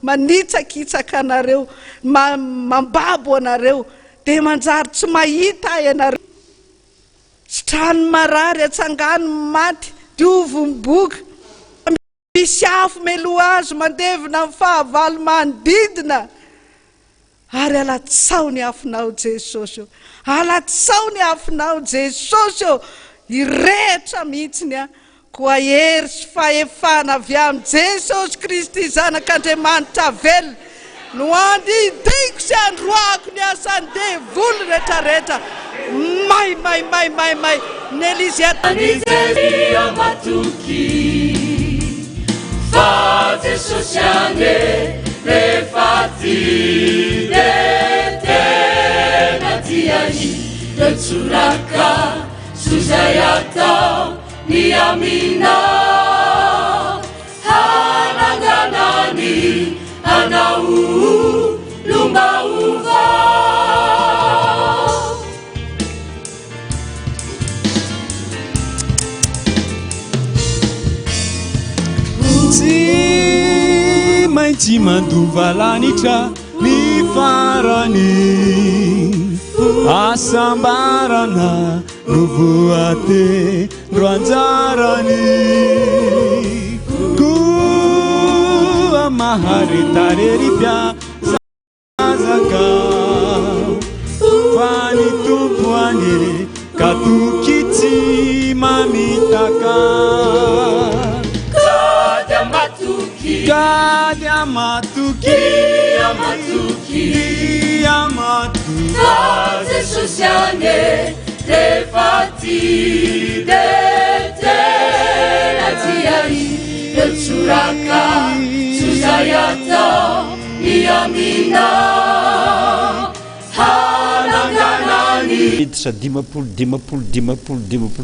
manitsakitsaka anareo, mambabo anareo, de manjary tsy mahita ianareo. Sitrano marary, atsangano maty, diovo miboka, misy afo melo azo mandevina amin'ny fahavalo manodidina. Ary alatsao ny afinao Jesosy o, alatsao ny afinao Jesosy o, irehetra mihitsiny a, koa hery sy fahefana avy amin'ny Jesosy Kristy zanak'Andriamanitra velona, no andidiko sy androako ny asany devolo rehetrarehetra. May Neliziata Anizeria matoky fa Jesosy ane rehefa ty de tena tiany, retsoraka sozay atao ny aminao. Haranganany anao lombaova tsy mandovalanitra ny farany asambarana no voatendro anjarany koa maharetarerym-piazazaka fa ny tompo any ka toky tsy mamitaka kady amatoky Jesosy ane rehefa ty detena tiai retsoraka sozay atao iamina hananganany iditra dimapolo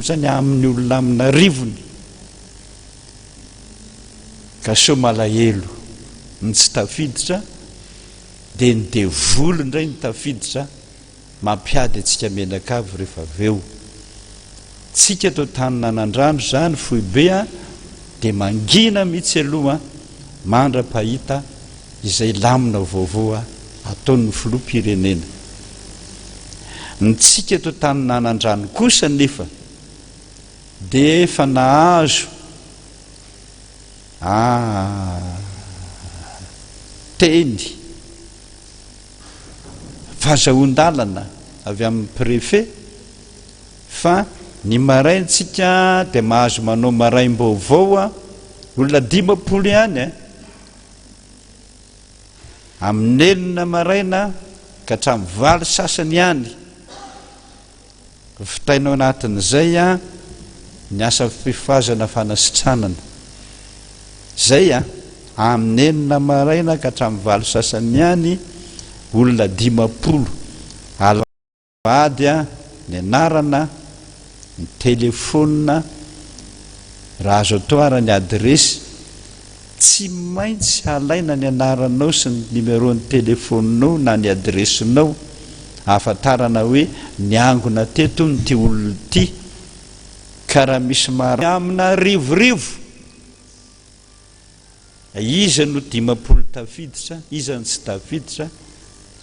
zany amin'ny olona amina rivony ka so malahelo ny tsy tafiditra dia ny devolo indray ny tafiditra mampiady atsika menakavy rehefa aveo tsika tao tany nanandrano zany foibea dia mangina mihitsy aloha mandra-pahita izay lamina vaovaoa ataon'ny filoha-pirenena ny tsika tao tany nanandrano kosa nefa dia efa nahazo teny fahazahoan-dalana avy amin'ny préfet fa ny maraintsika dia mahazo manao maraim-baovaoa olona 10 ihany amin'ny enina maraina ka hatramin'ny 8 sasany ihany fitainao anatin'izay ny asa fifohazana fanasitranana zay amin'ny enina maraina ka hatramin'ny 8 sasany ihany olona 10 alady ny anarana ny telefona raha azo atao ara ny adresy tsy maintsy alaina ny anaranao sy ny numéron'ny telefoninao na ny adresinao ahafantarana hoe niangona teto ny ty olona ty ka raha misy mara amina rivorivo iza no 10 tafiditra iza ny tsy tafiditra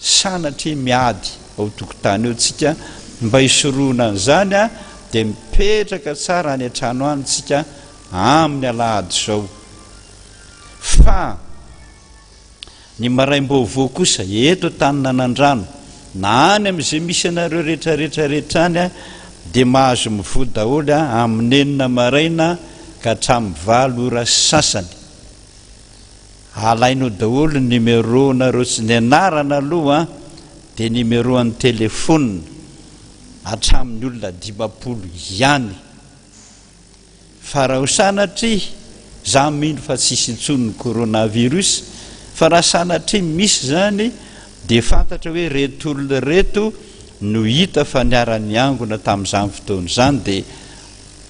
sanatria miady ao tokotany eo tsika mba hisoroana an'izany dia mipetraka tsara any an-trano any tsika amin'ny alahady zao fa ny maraim-baovao kosa eto tany nanandrano na any amin'izay misy anareo rehetrarehetrarehetra any dia mahazo mivoa daholy amin'ny enina maraina ka hatramin'ny 9 ora sasany alainao daholo ny numéro nareo sy ny anarana aloha dia numéro an'ny telefona hatramin'ny olona 10 ihany fa raha ho sanatria za mino fa tsisy intsony ny coronavirus fa raha sanatria misy zany dia fantatra hoe reto olona reto no hita fa niara-ny angona tamin'izany fotoana izany dia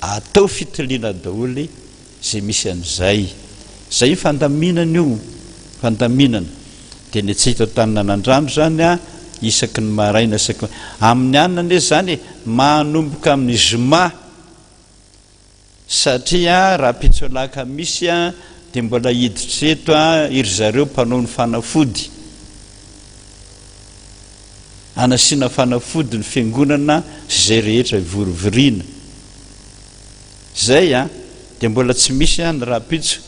atao fitiliana daholy zay misy an'izay zay fandaminana io fandaminana dia ny tsy hita tany nanandrano zany isaky ny maraina isaky amin'ny anina ane zany manomboka amin'ny zoma satria raha pitsolaka misy dia mbola hiditra eto iry zareo mpanao ny fanafody anasiana fanafody ny fiangonana zay rehetra vorovirina zay dia mbola tsy misy ny raha pitso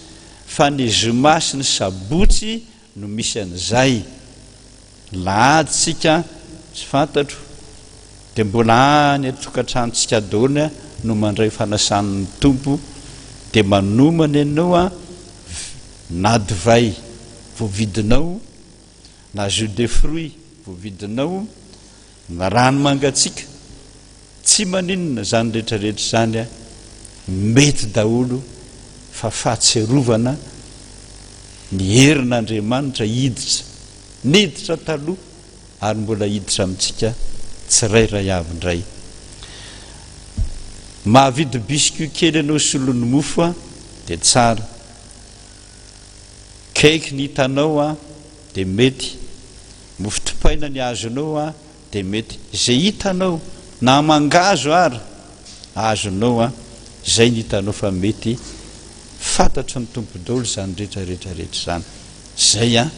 fa ny zoma sy ny sabotsy no misy an'izay lahaditsika tsy fantatro dia mbola any atokantranontsika daholy no mandray fanasan'ny tompo dia manomana ianao na divay voavidinao na jus de fruit voavidinao na rano mangatsika tsy maninona zany rehetrarehetra zany mety daholo fa fahatserovana ny herin'Andriamanitra hiditra niditra taloha ary mbola hiditra amintsika tsirairay avy indray mahavidy biscuit kely anao solon'ny mofo dia tsara cake ny hitanao dia mety mofo topaina ny azonao dia mety zay hitanao na mangazo ary azonao zay ny hitanao fa mety fantatro ny tompo daholo zany rehetrarehetrarehetra zany zay a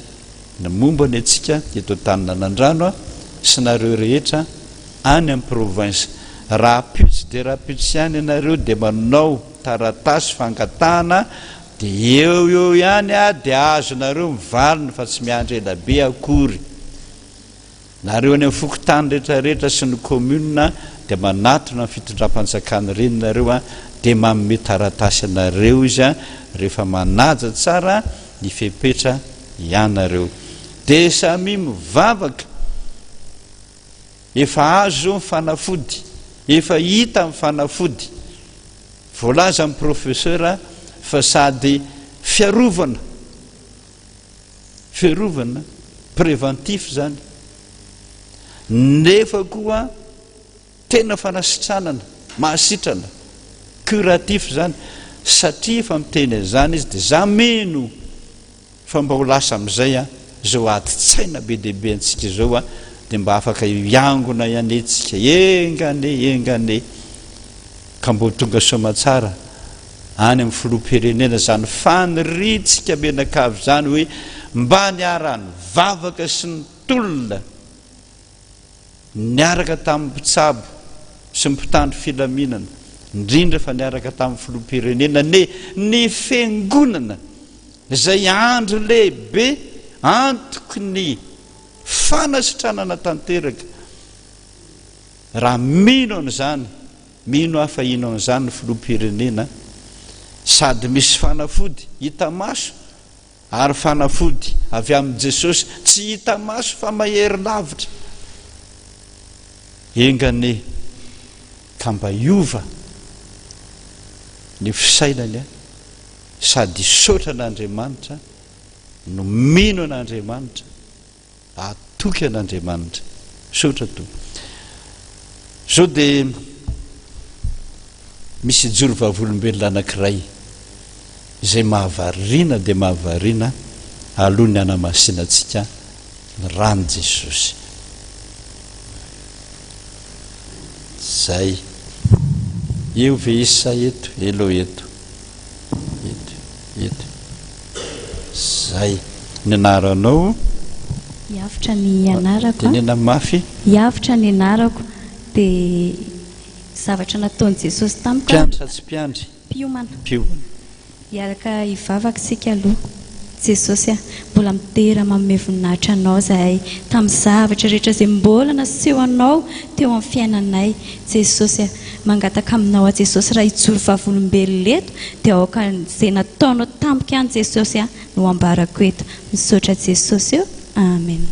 na momba ny atsika eto tanina nandrano a sy nareo rehetra any amin'ny province raha pitsy de raha pitsy ihany ianareo de manao taratasy fangatahana de eo ihany a de azonareo mivalina fa tsy miandry ela be akory nareo any amin'ny fokotany rehetrarehetra sy ny commune de manatona ny fitondram-panjakany reny nareo a de manome taratasy anareo izy a rehefa manaja tsara ny fepetra ianareo de samy mivavaka efa azo mifanafody efa hita amin'ny fanafody voalaza amin'ny professeur fa sady fiarovana préventif zany nefa koa tena fanasitranana mahasitrana curatif zany satria fa miteny zany izy de zameno fa mba ho lasa am'izay a zao adi-tsaina be dehibe antsika zao a de mba afaka iangona ianetsika engane ka mbo tonga somatsara any amin'ny filoham-pirenena zany faniritsika menakavy zany hoe mba niarany vavaka sy ny tolona niaraka tamin'ny mpitsabo sy mpitandro filaminana indrindra fa niaraka tamin'ny filoham-pirenena ny fiangonana zay andro lehibe antoky ny fanasitranana tanteraka raha mino an'izany mino afa ino an'izany ny filoham-pirenena sady misy fanafody hita maso ary fanafody avy amin'ny Jesosy tsy hita maso fa mahery lavitra engane ka mba iova ny fisainany a sady sotra an'Andriamanitra no mino an'Andriamanitra atoky an'Andriamanitra sotra to zao de misy joro vavolombelona anankiray zay mahavarina de mahavarina aloha ny anamasinatsika ny rano Jesosy zay eo ve isa eto elo eto zay ny anaranao Yavitra ny anarako. Tenena mafy. Yavitra ny anarako de zavatra nataon'i Jesosy tamiko. Mpiandry tsy mpiandry. Piomana. Piomana. Iaraka hivavaka sika aloha. Jesosy mbola mitera manome voninahitra anao zahay tamin'ny zavatra rehetra izay mbola naseho anao teo amin'ny fiainanay. Jesosy mangataka aminao a Jesosy raha hijoro vavolombelona eto dia aoka izay nataonao tampoka ihany Jesosy no ambarako eto. Misaotra Jesosy eo. Amen.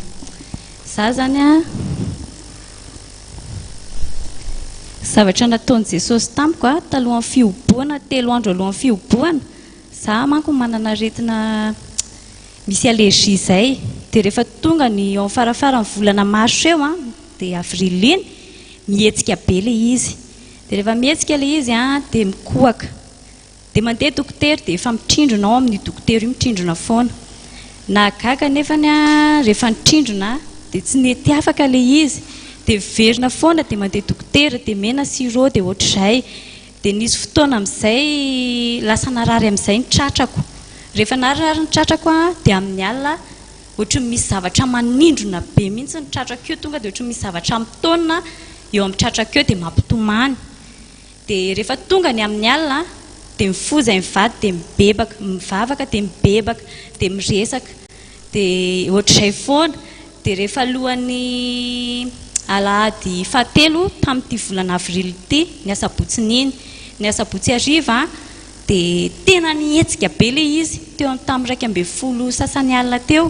Za zany zavatra nataon'i Jesosy tamiko talohan'ny fihoboana 3 andro alohan'ny fihoboana za manko manana aretina misy allergie zay dia rehefa tonga ny ao farafara ny volana mars eo dia avril iny mihetsika be le izy dia rehefa mihetsika le izy dia mikohaka dia mandeha dokotera dia efa mitrindrona ao amin'ny dokotera io mitrindrona foana na gaga nefany rehefa nitrindrona dia tsy nety afaka le izy dia verina foana dia mandeha dokotera dia mena sirop dia ohatr'izay dia nisy fotoana amin'izay lasa narary amin'izay ny tratrako rehefa narary ny tratrako dia amin'ny alina ohatry misy zavatra manindrona be mihitsy ny tratrako io tonga dia ohatry misy zavatra mitaonina eo amin'ny tratrako eo dia mampitomany dia rehefa tonga ny amin'ny alina dia mifoza mivady dia mibebaka mivavaka dia mibebaka dia miresaka dia ohatr'izay foana dia rehefa alohan'ny alahady fahatelo tamin'ity volana avril ity ny asabotsiny iny ny asabotsy hariva dia tena nihetsika be le izy teo amin'ny tamin'ny 12 sasany alina teo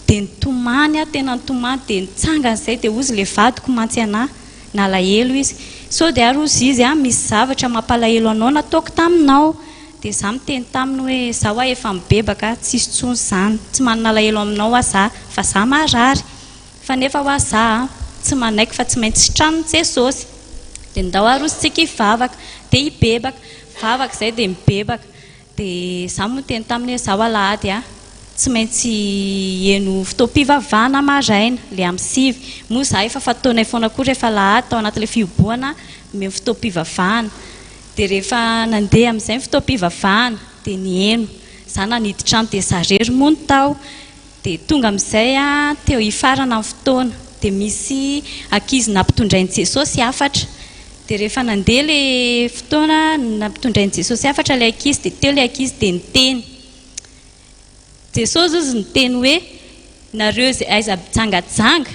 dia nitomany tena nitomany dia nitsangana izay dia ozy le vadiko mantsy anahy nalahelo izy so dia arozy izy misy zavatra mampalahelo anao nataoko taminao dia za miteny taminy hoe za hoa efa mibebaka tsisy tsony zany tsy manana lahelo aminao za fa za marary fa nefa hoa za tsy manaiky fa tsy maintsy sitranon Jesosy dia ndao arosytsika hivavaka dia hibebaka vavaka izay dia mibebaka dia za moa teny taminy hoe za hoa lahady tsy maintsy eno fotoam-pivavahana maraina le amin'ny 7 moa za efa fataonay foana koa rehefa lahady tao anatin'ilay fihoboana meo fotoam-pivavahana dia rehefa nandeha amin'izay ny fotoam-pivavahana dia ny eno za naniditra any dia zarery moa ny tao dia tonga amin'izay a teo hifarana amin'ny fotoana dia misy ankizy nampitondrain'i Jesosy afatra dia rehefa nandeha ilay fotoana nampitondrain'i Jesosy afatra ilay ankizy dia teo ilay ankizy dia niteny Jesosy izy niteny hoe nareo izay aiza mijangajanga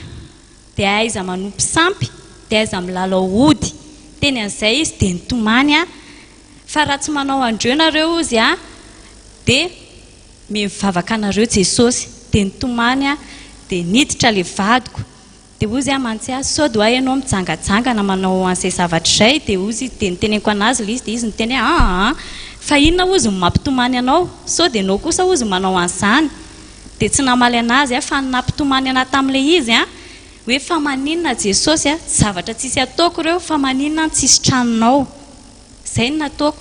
dia aiza manompo sampy dia aiza milalao ody teny an'izay izy dia nitomany a fa raha tsy manao andreo nareo izy a dia mivavaka anareo Jesosy dia nitomany a dia niditra ilay vadiko dia ozy a mantsy a sao doa ianao mijangajanga na manao an'izay zavatra izay dia ozy dia niteneniko anazy ilay izy dia izy niteny fa inona ozy no mampitomany anao sao dia anao kosa ozy manao an'izany dia tsy namaly anazy a fa nampitomany ana tamin'ilay izy a hoe fa maninona Jesosy a zavatra tsisy ataoko ireo fa maninona tsisy tranonao izay no nataoko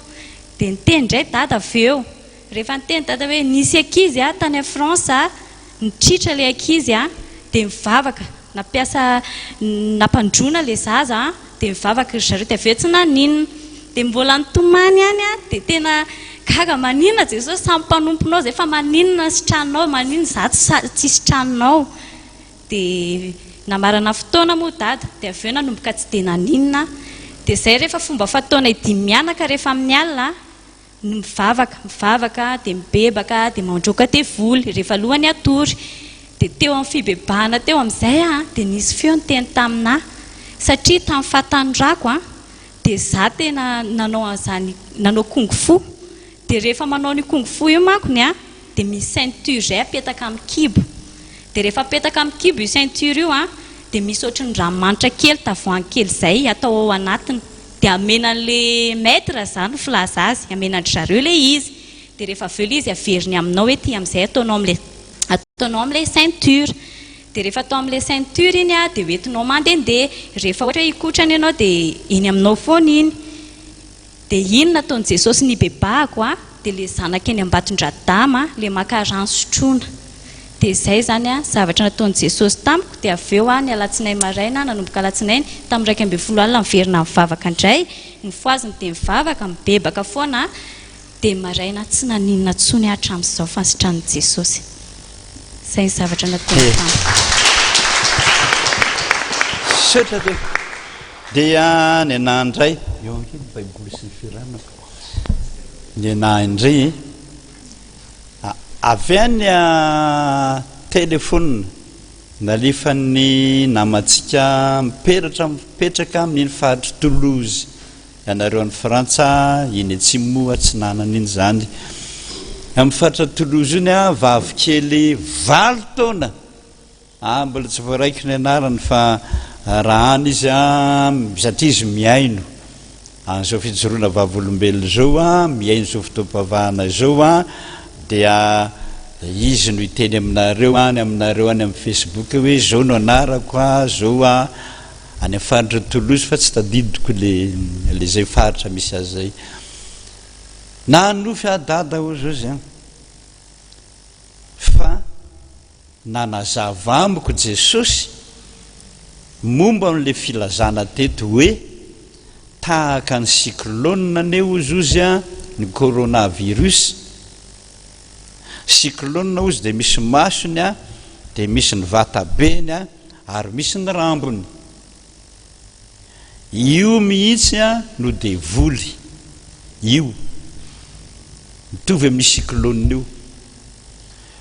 dia niteny indray dada avy eo rehefa niteny dada hoe nisy ankizy a tany a France a nitritra ilay ankizy a dia mivavaka nampiasa nampandrona ilay zaza a dia mivavaka zareo dia avy eo tsy naninona dia mbola nitomany any a dia tena gaga maninona Jesosy samy mpanomponao zay fa maninona sy tranonao maninona za tsisy tranonao dia namarana fotoana moa dada dia avy eo nanomboka tsy dia naninona dia zay rehefa fomba fataona idimy mianaka rehefa amin'ny alina mivavaka dia mibebaka dia mandroaka devoly rehefa alohany atory dia teo amin'ny fibebahana teo amin'izay a dia nisy feo niteny taminahy satria tamin'ny fahatanorako a dia za tena nanao an'izany nanao kung-fu dia rehefa manao ny kung-fu io makony a dia misy ceinture zay apetaka amin'ny kibo dia rehefa apetaka amin'ny kibo io ceinture io a dia misy ohatry ny ranomanitra kely tavoahangy kely zay atao ao anatiny dia amenan'ilay maître zany filaza azy amenandry zareo ilay izy dia rehefa avy eo ilay izy averiny aminao hoe ty amin'izay ataonao amin'ilay ceinture dia rehefa atao amin'ilay ceinture iny a dia hoentinao mandendeha rehefa ohatra hoe hikotrana ianao dia iny aminao foana iny dia iny nataon'i Jesosy nibebahako a dia ilay zanaka eny Ambatondradama ilay maka rano sotroina dia izay zany a zavatra nataon'i Jesosy tamiko dia avy eo a ny alatsinainy maraina nanomboka alatsinainy tamin'ny 12 alina miverina mivavaka indray nifoaziny dia mivavaka mibebaka foana dia maraina tsy naninona tsony hatramin'izao fasitranin'i Jesosy izay zavatra nataony tamiko setra dia ny anahy indray eo ankeny baiboly sy ny firanako ny anahy indray avy any a telefona nalefan'ny namantsika mipetraka amin'iny fahatry Toulouse ianareo any Frantsa iny Atsimoa tsy nanan'iny zany amin'ny fahatry Toulouse iny a vavikely 20 taona mbola tsy voaraiky ny anarany fa raha any izy a satria izy miaino an'izao fijoroana vavolombelona zao a miaino zao fotoam-pavahana zao a dia izy no hiteny aminareo any amin'ny Facebook hoe zao no anarako a zao a any amin'ny faritra Toulouse fa tsy tadidiko le zay faritra misy azy zay nanofy adada o zao zay fa nanazava amiko Jesosy momba amin'le filazana teto hoe tahaka ny cyclone neo izy ozy a ny coronavirus cyclone ozy dia misy masony a dia misy ny vatabeny a ary misy ny rambony io mihitsy a no devoly io mitovy amin'ny cyclone io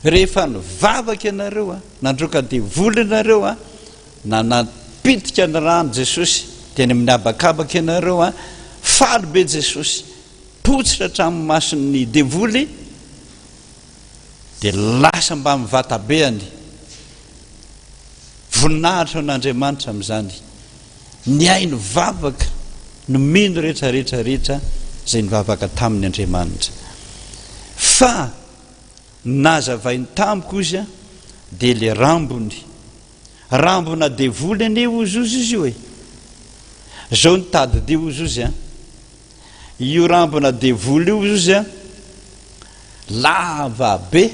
rehefa nivavaka ianareo a nandroka devoly ianareo a nanapitika ny rano Jesosy teny amin'ny abakabaka ianareo a faly be Jesosy potsitra hatramin'ny mason'ny devoly dia lasa mba amin'ny vatabeany voninahitra an'Andriamanitra amin'izany ny aino vavaka no mino rehetrarehetrarehetra zay nivavaka tamin'ny Andriamanitra fa nazavainy tamiko izy a dia le rambona devoly aneo izy izy io e zao nitady dio izy izy a io rambona devoly io izy a lava be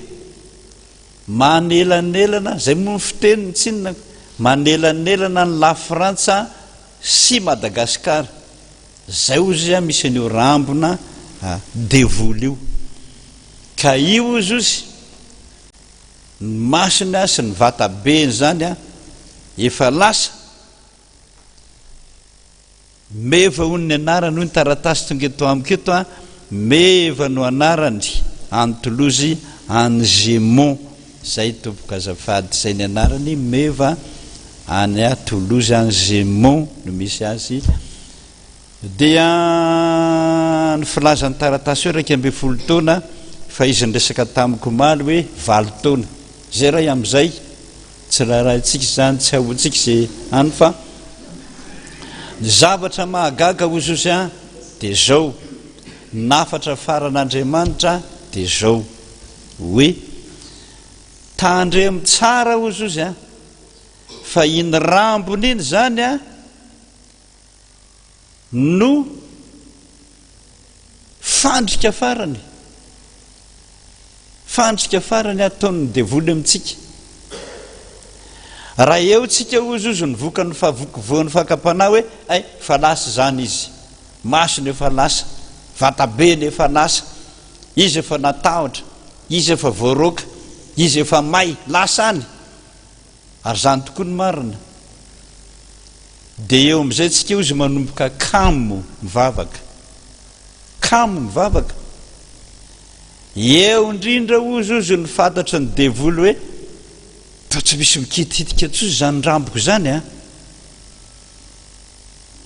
manelanelana zay moa ny fiteniny tsinona manelanelana ny la Frantsa sy Madagasikara zay izy a misy an'io rambona devoly io ka io izy ozy ny masina sy ny vatabeny zany a efa lasa meva ho ny anarany ho ny taratasy tonga eto amiko eto a meva no anarany antolozy any Gemon zay tompoko azafady zay ny anarany meva any a Toulouse any Gemon no misy azy dia ny filazan'ny taratasy hoe 12 taona fa izy nresaka tamiko maly hoe 20 taona zay raha am'izay tsy raha itsika zany tsy ahoantsika zay any fa ny zavatra mahagaga ozy ozy a de zao nafatra faran'Andriamanitra de zao hoe tandremo tsara ozy ozy a fa iny rambony iny zany a no fandrika farany ataony devoly amintsika raha eo tsika ozy ozy ny vokany favokovoan'ny fakapana hoe ay fa lasa zany izy masony efa lasa vatabeny efa lasa izy efa natahotra izy efa voaroka izy efa may lasa any ary zany tokoa ny marina de eo am'izay tsika ozy manomboka kamo mivavaka eo indrindra ozy ozy ny fantatra ny devoly hoe fa tsy misy mikitikitika tsozy zany ramboko zany a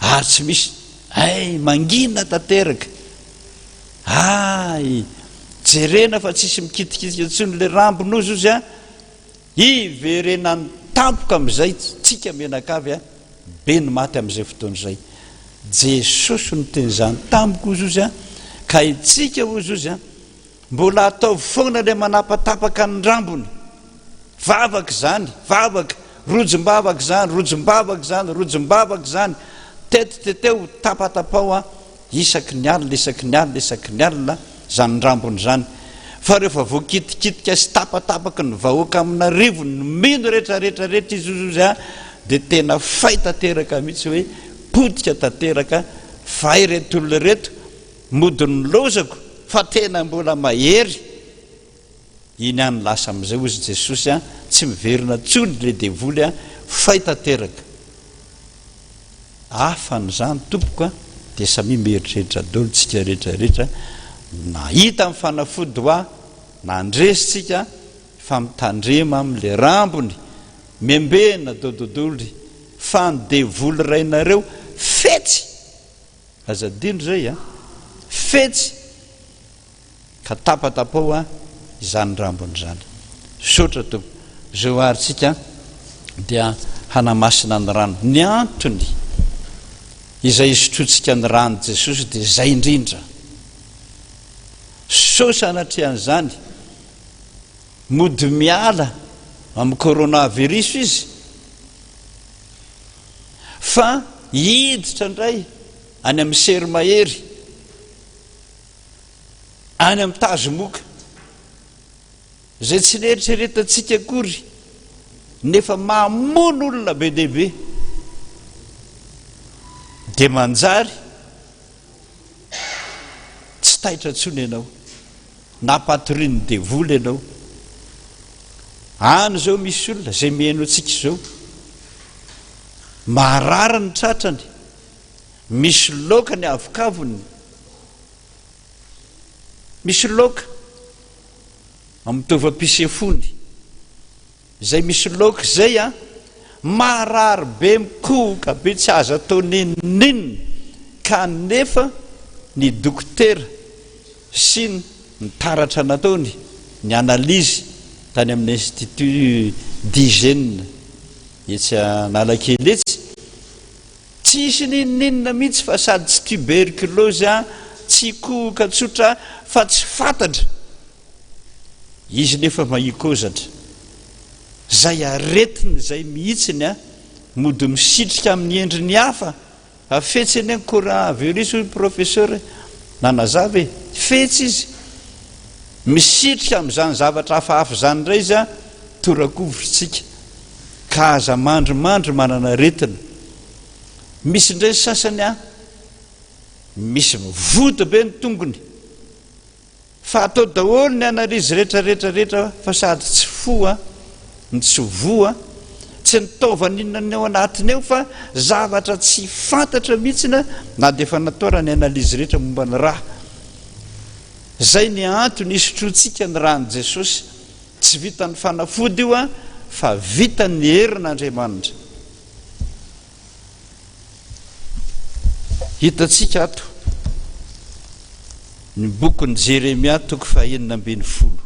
ary tsy misy ay mangina tanteraka ay jerena fa tsisy mikitikitika tsony le rambon'ozy ozy a iverena ny tampoka am'izay tsika menakavy a be ny maty am'izay fotoana zay Jesosy no teny zany tampoka ozy ozy a ka itsika ozy ozy a mbola atao foana le manapatapaka ny rambony vavaka zany rojombavaka zany teteteo tapatapao a isaky ny alina zany rambony zany fa rehefa voakitikitika sy tapatapaka ny vahoaka amina rivony mino rehetrarehetra izy ozy a de tena fay tanteraka mihitsy hoe potika tanteraka fay reto olona reto modiny lozako fa tena mbola mahery iny any lasa am'izay ozy Jesosy a tsy miverina tsony le devoly a fay tanteraka afan'izany tompoko a de samy mieritreritra dolo tsika rehetrarehetra nahita amin'ny fanafody hoa nandresitsika fa mitandrema am'le rambony miembena dododoly fa ny devoly rainareo fetsy azadindro zay a fetsy ka tapatapao a izany rambony zany sotra tompo zao arytsika dia hanamasina ny rano ny antony izay isotrotsika ny rano Jesosy de zay indrindra so sanatrian'izany mody miala amin'ny coronavirus izy fa hiditra indray any amin'ny sery-mahery any amin'ny tazomoka zay tsy neritreretantsika akory nefa mamono olona be dehibe de manjary tsy taitra tsony ianao napatoriny devoly ianao any zao misy olona zay mihaino atsika zao marara ny tratrany misy loka ny avokavony misy loka amitovy ampisefony zay misy loka zay a marary be mikohoka be tsy azo atao ninina ka nefa ny dokotera sy ny taratra nataony ny analizy tany amin'ny institut d'hygiène etsy analakely etsy tsisy ninina mihitsy fa sady tsy tuberculose a tsy kohoka tsotra fa tsy fantatra izy nefa mahikozatra zay aretiny zay mihitsiny a mody misitrika amin'ny endriny hafa afetsy eny coronavirus hoy professeur nanazava fetsy izy misitrika am'izany zavatra hafahafa zany ndray izy a torakovotritsika ka aza mandromandro manana aretina misy ndray sasany a misy mivoto be ny tongony fa atao daholo ny analizy rehetrarehetrarehetra fa sady tsy foa ny tsy voa tsy nitaovan'inona ny ao anatiny eo fa zavatra tsy fantatra mihitsina na dia efa nataora ny analizy rehetra momba ny raha. Zay ny antony isotrotsika ny rahan'i Jesosy, tsy vita ny fanafody io a fa vita ny herin'Andriamanitra. Hitatsika ato ny bokon'ny Jeremia toko fahaenina ambin'ny folo.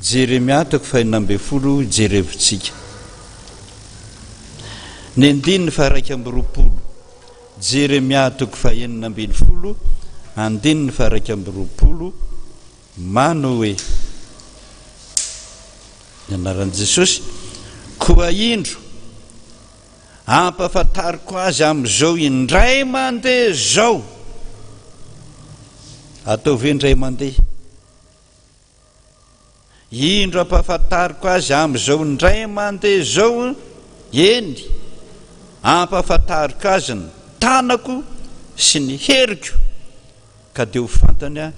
Jeremia toko fahaenina ambin'ny folo, jerevitsika. Ny andininy fa raika amby roapolo. Jeremia toko fahaenina ambin'ny folo, andininy fa raika amby roapolo, manao hoe ny anaran'i Jesosy, koa indro ampahafantariko azy amin'izao indray mandeha zao. Ataovy indray mandeha. Indro ampahafantariko azy amin'izao indray mandeha zao, eny ampahafantariko azy ny tanako sy ny heriko, ka dia ho fantany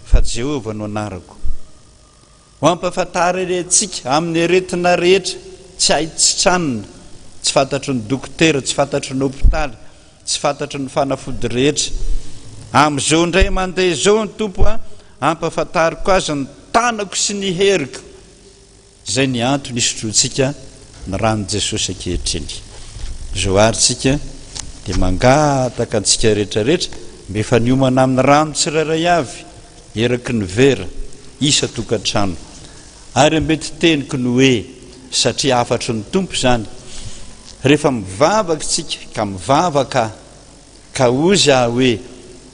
fa Jehovah no anarako. Ho ampahafantary antsika amin'ny aretina rehetra, tsy aitsitranina, tsy fantatry ny dokotera, tsy fantatry ny hôpitaly, tsy fantatry ny fanafody rehetra. Amin'izao indray mandeha zao ny tompo ampahafantariko azy ny tanako sy ny heriko. Zay ny antony isotrotsika ny ran'i Jesosy ankehitriny. Zao aritsika dia mangataka antsika rehetrarehetra mba efa niomana amin'ny rano tsirairay avy eraky ny vera isa tokantrano. Ary mety teniko ny hoe satria afatry ny tompo zany. Rehefa mivavaka tsika ka mivavaka ka ozy hoe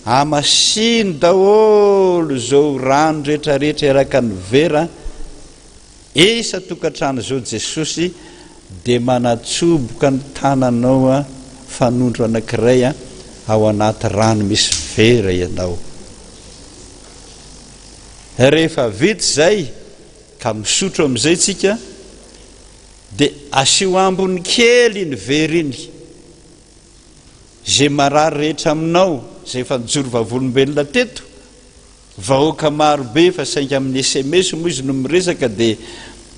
amasiny daholo zao rano rehetrarehetra eraka ny vera isa tokantrano zao Jesosy, dia manatsoboka ny tananao fanondro anankiray ao anaty rano misy vera ianao. Rehefa vita zay ka misotro amin'izay tsika, dia asio ambony kely ny vera iny. Zay marary rehetra aminao, zay efa nijoro vavolombelona teto, vahoaka marobe fa saingy amin'ny SMS moa izy no miresaka, dia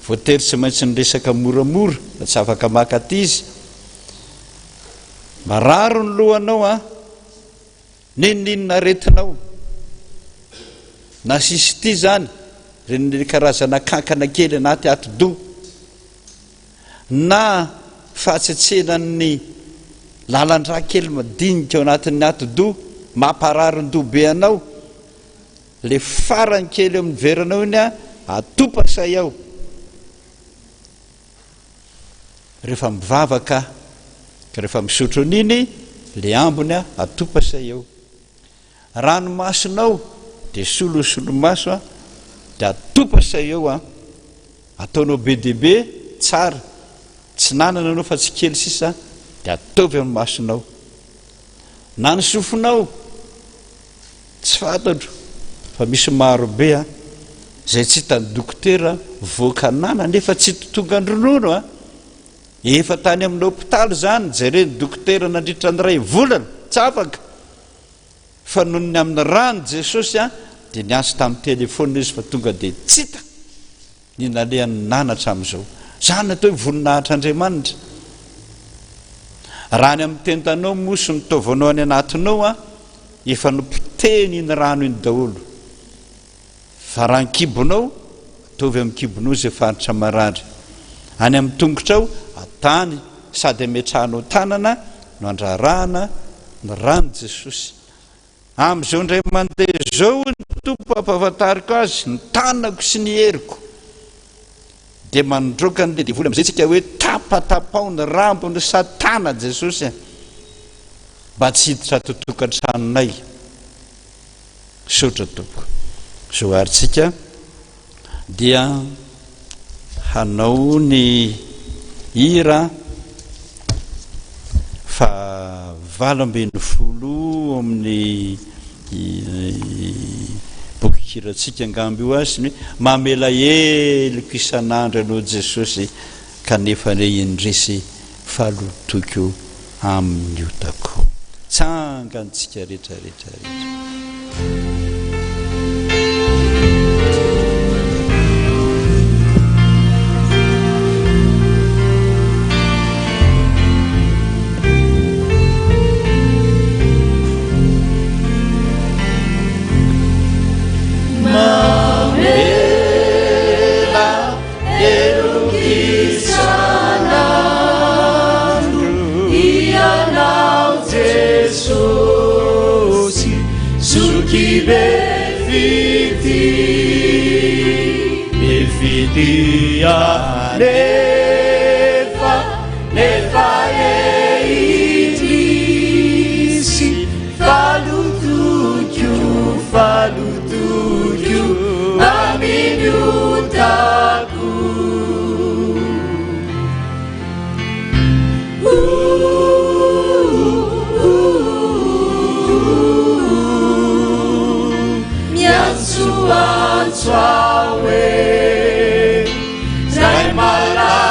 voatery tsy maintsy niresaka moramora, tsy afaka makaty izy. Mararo ny lohanao ninninona aretinao, na sisy ty zany reny karazana kankana kely anaty atidoha, na fahatsetsehana lalandra kely madinika ao anatin'ny atidoha mampararon-dobe anao, le farany kely amin'ny veranao iny atopasay ao. Rehefa mivavaka ka rehefa misotro an'iny, le ambony atopasay ao. Ranomasonao dia solosolomaso dia atopasay ao ataonao be dehibe tsara, tsy nanana anao fa tsy kely sisa, dia ataovy amin'ny masonao. Na ny sofinao tsy fantatro fa misy marobe zay tsy hitany dokotera voaka nana nefa tsy tonga ny ronono efa tany amin'ny hôpitaly zany jereny dokotera nandritra ny ray volana tsy afaka, fa noho ny amin'ny rano Jesosy dia niasa tamin'ny telefona izy fa tonga dia tsy hita ny nalehan'ny nanatra amin'izao. Zany atao hoe voninahitr'Andriamanitra. Raha ny amin'ny tentanao moso ny taovanao any anatinao efa nopoteny iny rano iny daholo. Fa raha ny kibonao ataovy amin'ny kibonao izay faritra marary. Any amin'ny tongotrao atany sady ametrahanao tanana no andrarahana ny rano Jesosy. Amin'izao indray mandeha zao ny tompo ampahafantariko azy ny tanako sy ny heriko, dia manondroka ny divoly amin'izay tsika hoe tapatapao ny rambony Satana Jesosy mba tsy hiditra totokantranonay. Sotra tompo. Zao aritsika dia hanao ny hira fa 80 amin'ny boky hiratsika angamby io azy mamela heliko isan'andro anao Jesosy kanefa le indrisy falotoko amin'ny otako. Tsangantsika rehetrarehetrarehetra. Befitia nefa idrisy falutuju aminyutako miantsoantsoawe zay malala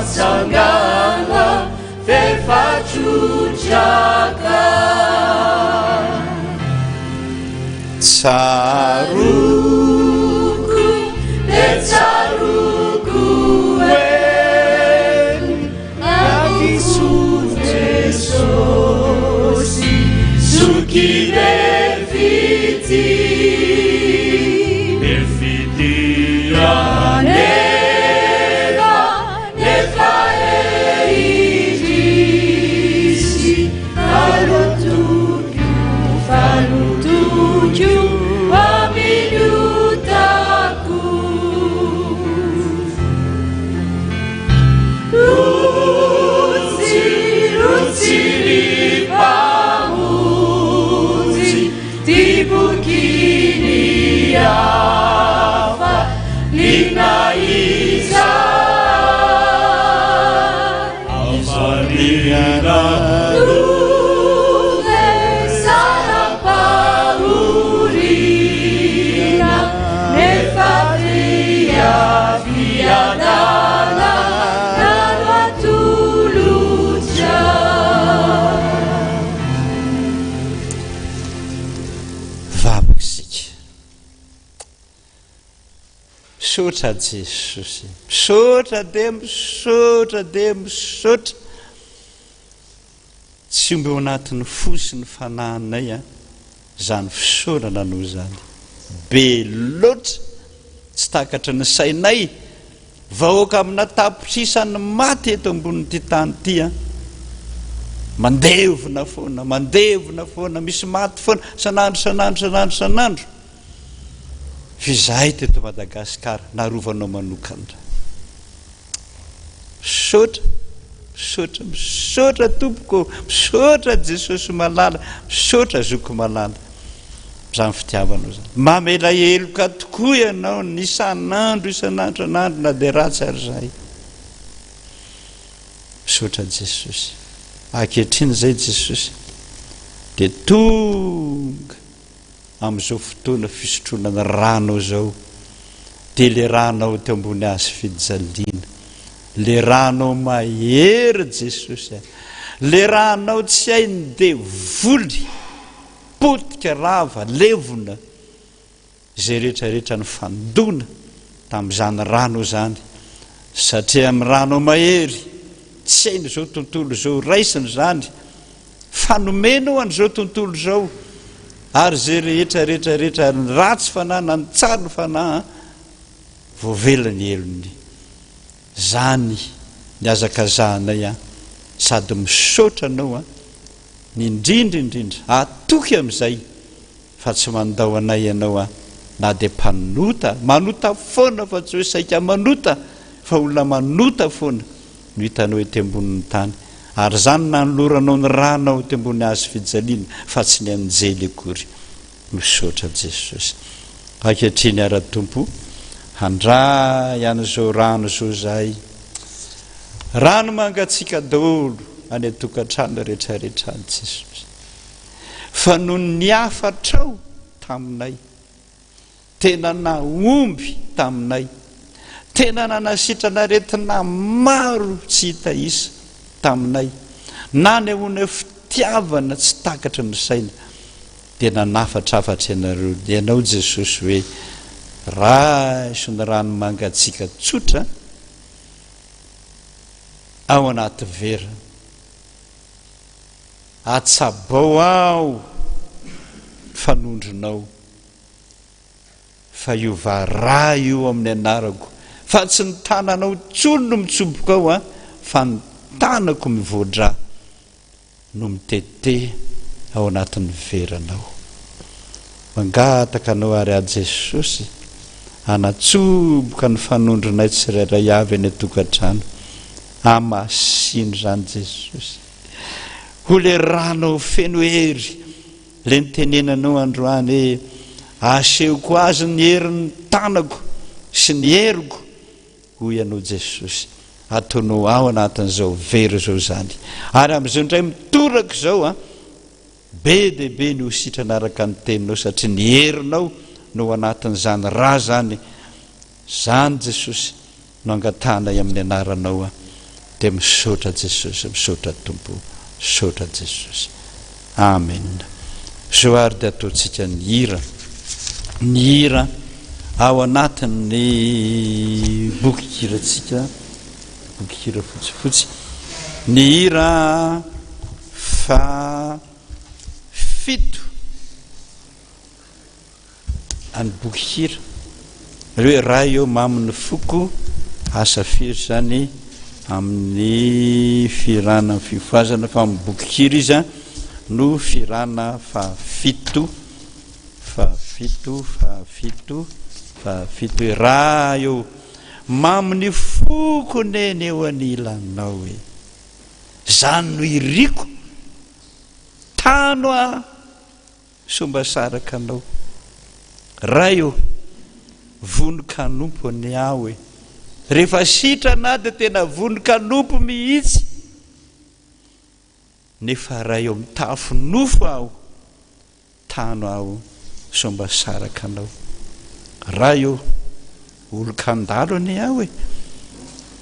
atsangana fefatsutraka tsaruku le tsaruku akisunjesosi suki Befitia nefa idrisy falutuju aminyutako rutsiri pamunzi tibukini afa linaiza Alfarina luhe sarapaurina nefatria fiadana nalatuluja vavaka isika misaotra Jesosy misaotra dia misaotra tsy omby ao anatin'ny fo sy ny fanahinay zany fisaorana no zany be loatra tsy takatra ny sainay vahoaka amina tapitrisan'ny maty eto ambonin'ity tany ity mandevona foana misy maty foana sanandro fizahay teto Madagasikara narovanao manokana misaotra tompoko misaotra Jesosy malala misaotra zoko malala zany fitiavanao zany mamela heloka tokoa ianao ny isanandro na dia ratsy ary zay misaotra Jesosy ankehitriny zay Jesosy dia tonga amin'izao fotoana fisotroana ny ranao zao dia le ranao teo ambony azy fijaliana le ranao mahery Jesosy le ranao tsy hainy dia voly potika rava levona zay rehetrarehetra ny fandona tamin'izany rano zany satria amin'ny ranao mahery tsy hainy zao tontolo zao raisiny zany fanomenao an'izao tontolo zao ary zay rehetrarehetra ny ratsy fanahy na ny tsara fanahy voavelany elony zany ny azakazahanay sady misaotra anao ny indrindra atoky amin'izay fa tsy mandao anay ianao na dia manota foana fa tsy hoe saika manota fa olona manota foana no hitanao ety ambonin'ny tany ary zany nanoloranao ny ranao ety ambony azy fijaliana fa tsy ny anjely akory misaotra Jesosy ankehitriny ara-tompo handray an'izao rano zao zahay rano mangatsika daholo any atokantrano rehetrarehetra any Jesosy fa no ny afatrao taminay tena naomby taminay tena nanasitrana retina maro tsy hita isa taminay na ny ahoana fitiavana tsy takatra ny saina dia nanafatrafatra ianao Jesosy hoe raiso ny rano mangatsika tsotra ao anaty vera atsabao ao fanondronao fa io varaha io amin'ny anarako fa tsy ny tananao tsolo no mitsoboka ao a fa ny tanako mivoadra no mitete ao anatin'ny veranao. Mangataka anao ary a Jesosy anatsoboka ny fanondronay tsirairay avy any atokantrano amasiny zany Jesosy ho le ranao feno hery le nitenenanao androany hoe asehoko azy ny herin'ny tanako sy ny heriko ho ianao Jesosy ataonao ao anatin'izao very zao zany ary am'izao ndray mitoraka zao a be dehibe ny ho sitrana araka ny teninao satria ny herinao no anatin'izany raha zany Jesosy no angatanay amin'ny anaranao a dia misaotra Jesosy misaotra Tompo misaotra Jesosy amen. Zao ary dia ataontsika ny hira ao anatin'ny boky hiratsika boky hira fotsifotsy ny hira fa fito any boky hira hoe raha eo mamin'ny foko asa firy zany amin'ny firana fifohazana fa amin'ny boky hira izy no firana fa fito raha eo mamin'ny foko neny eo anilanao hoe zany no iriko tano a somba saraka anao raha eo vonin-kanompo ny aho hoe rehefa sitrana dia tena vonin-kanompo mihitsy nefa raha eo mitafo nofo aho tano aho somba saraka anao raha eo olo-kandalo any aho hoe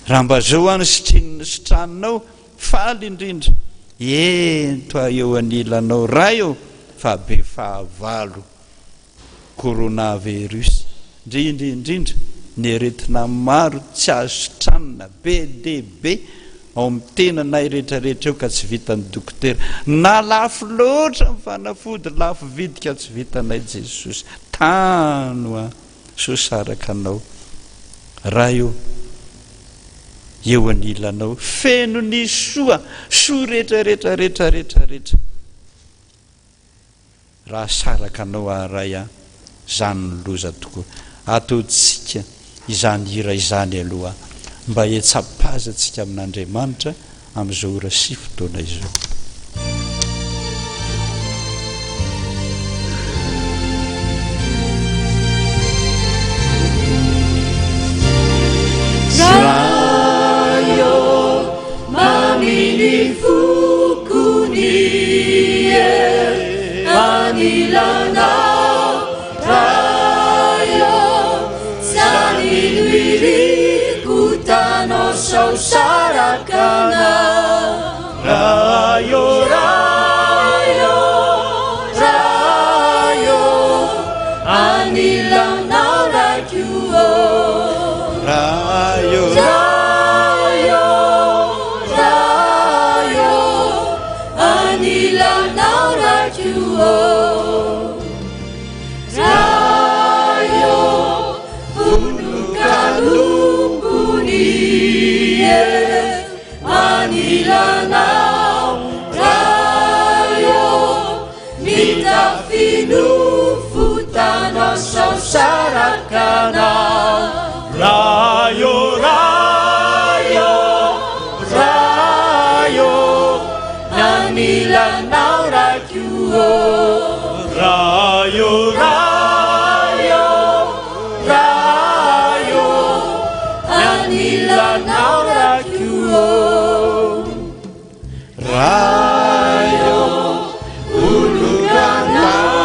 raha mba zao any sitraninao faly indrindra ento eo anilanao raha eo fa be fahavalo coronavirus indrindra ny aretina maro tsy azo sitranina be dehibe ao amin'ny tenanay rehetrarehetra eo ka tsy vitan'ny dokotera na lafo loatra mifanafody lafo vidika tsy vitanay Jesosy tano a so saraka anao raha eo anilanao feno ny soa rehetrarehetra raha saraka anao aray a zany ny loza tokoa ataontsika izany hira izany aloha mba hetsapazatsika amin'Andriamanitra amin'izao ora sy fotoana izao. Mamini fukuni anilana rayo saninwiri kutano sausarakana rayo anilana rajuo rayo Sarakana rayo nanila naurajuo rayo nanila naurajuo rayo ulugana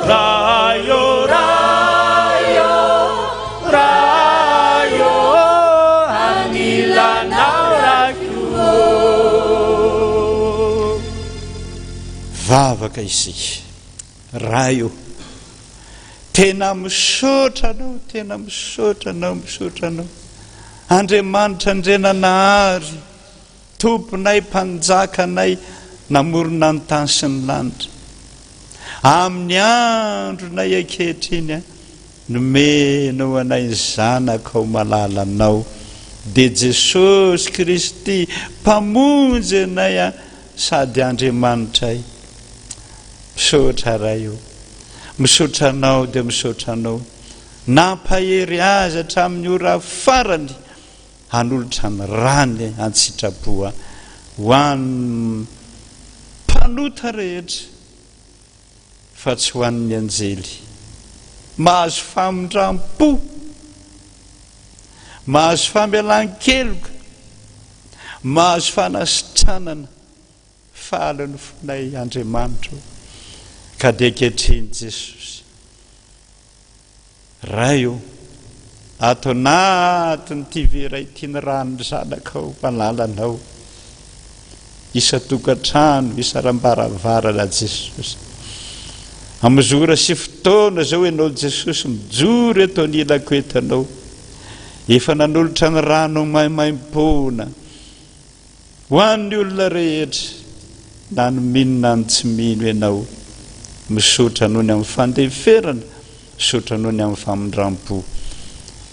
rayo rayo rayo anilanao rakio vavaka isika rayo tena misaotra anao tena misaotra anao misaotra anao Andriamanitra andrenanahary tomponay mpanjakanay namorona ny tany sy ny lanitra amin'ny andronay ankehitriny nomenao anay zanakao malalanao dia Jesosy Kristy mpamonjy anay sady Andriamanitray misaotra rayo misaotra anao dia misaotra anao nampahery azy hatramin'ny ora farany hanolotra ny rany an-tsitrapoa ho an'ny mpanota rehetra fa tsy ho an'ny anjely mahazo famindram-po mahazo fambelan-keloka mahazo fanasitranana falony fonay Andriamanitra ka dia ankehitriny Jesosy rayo ato anatiny ty vera itiany ranony zanakao malalanao isa-tokantrano isa-rambaravarana Jesosy amizora sy fotoana zao ianao Jesosy mijory eto anilako etanao efa nanolotra ny rano maimaim-pona ho an'ny olona rehetra na ny minona ny tsy mino ianao misaotra noho ny amin'ny fandeferana misaotra noho ny amin'ny famindram-po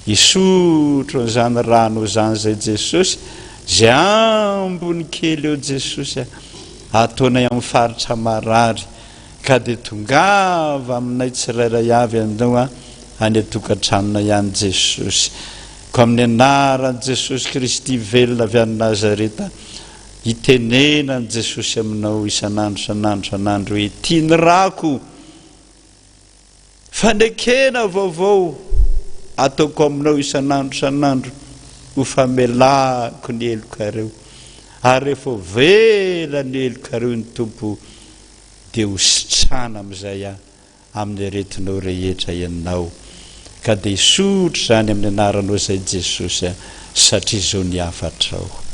isotro zany rano zany zay Jesosy zay ambony kely eo Jesosy ataonay amin'ny faritra marary ka dia tongava aminay tsirairay avy anao any atokantranona ihany Jesosy ko amin'ny anaran'i Jesosy Kristy velona avy any Nazareta itenenany Jesosy aminao isan'andro isan'andro isan'andro hoe tiany rako fanekena vaovao ataoko aminao isan'andro isan'andro ho famelako ny helokareo ary rehefa vela ny helokareo ny tompo dia ho sitrana amin'izay amin'ny aretinao rehetra ianao ka dia isotro zany amin'ny anaranao zay Jesosy satria izao ny afatrao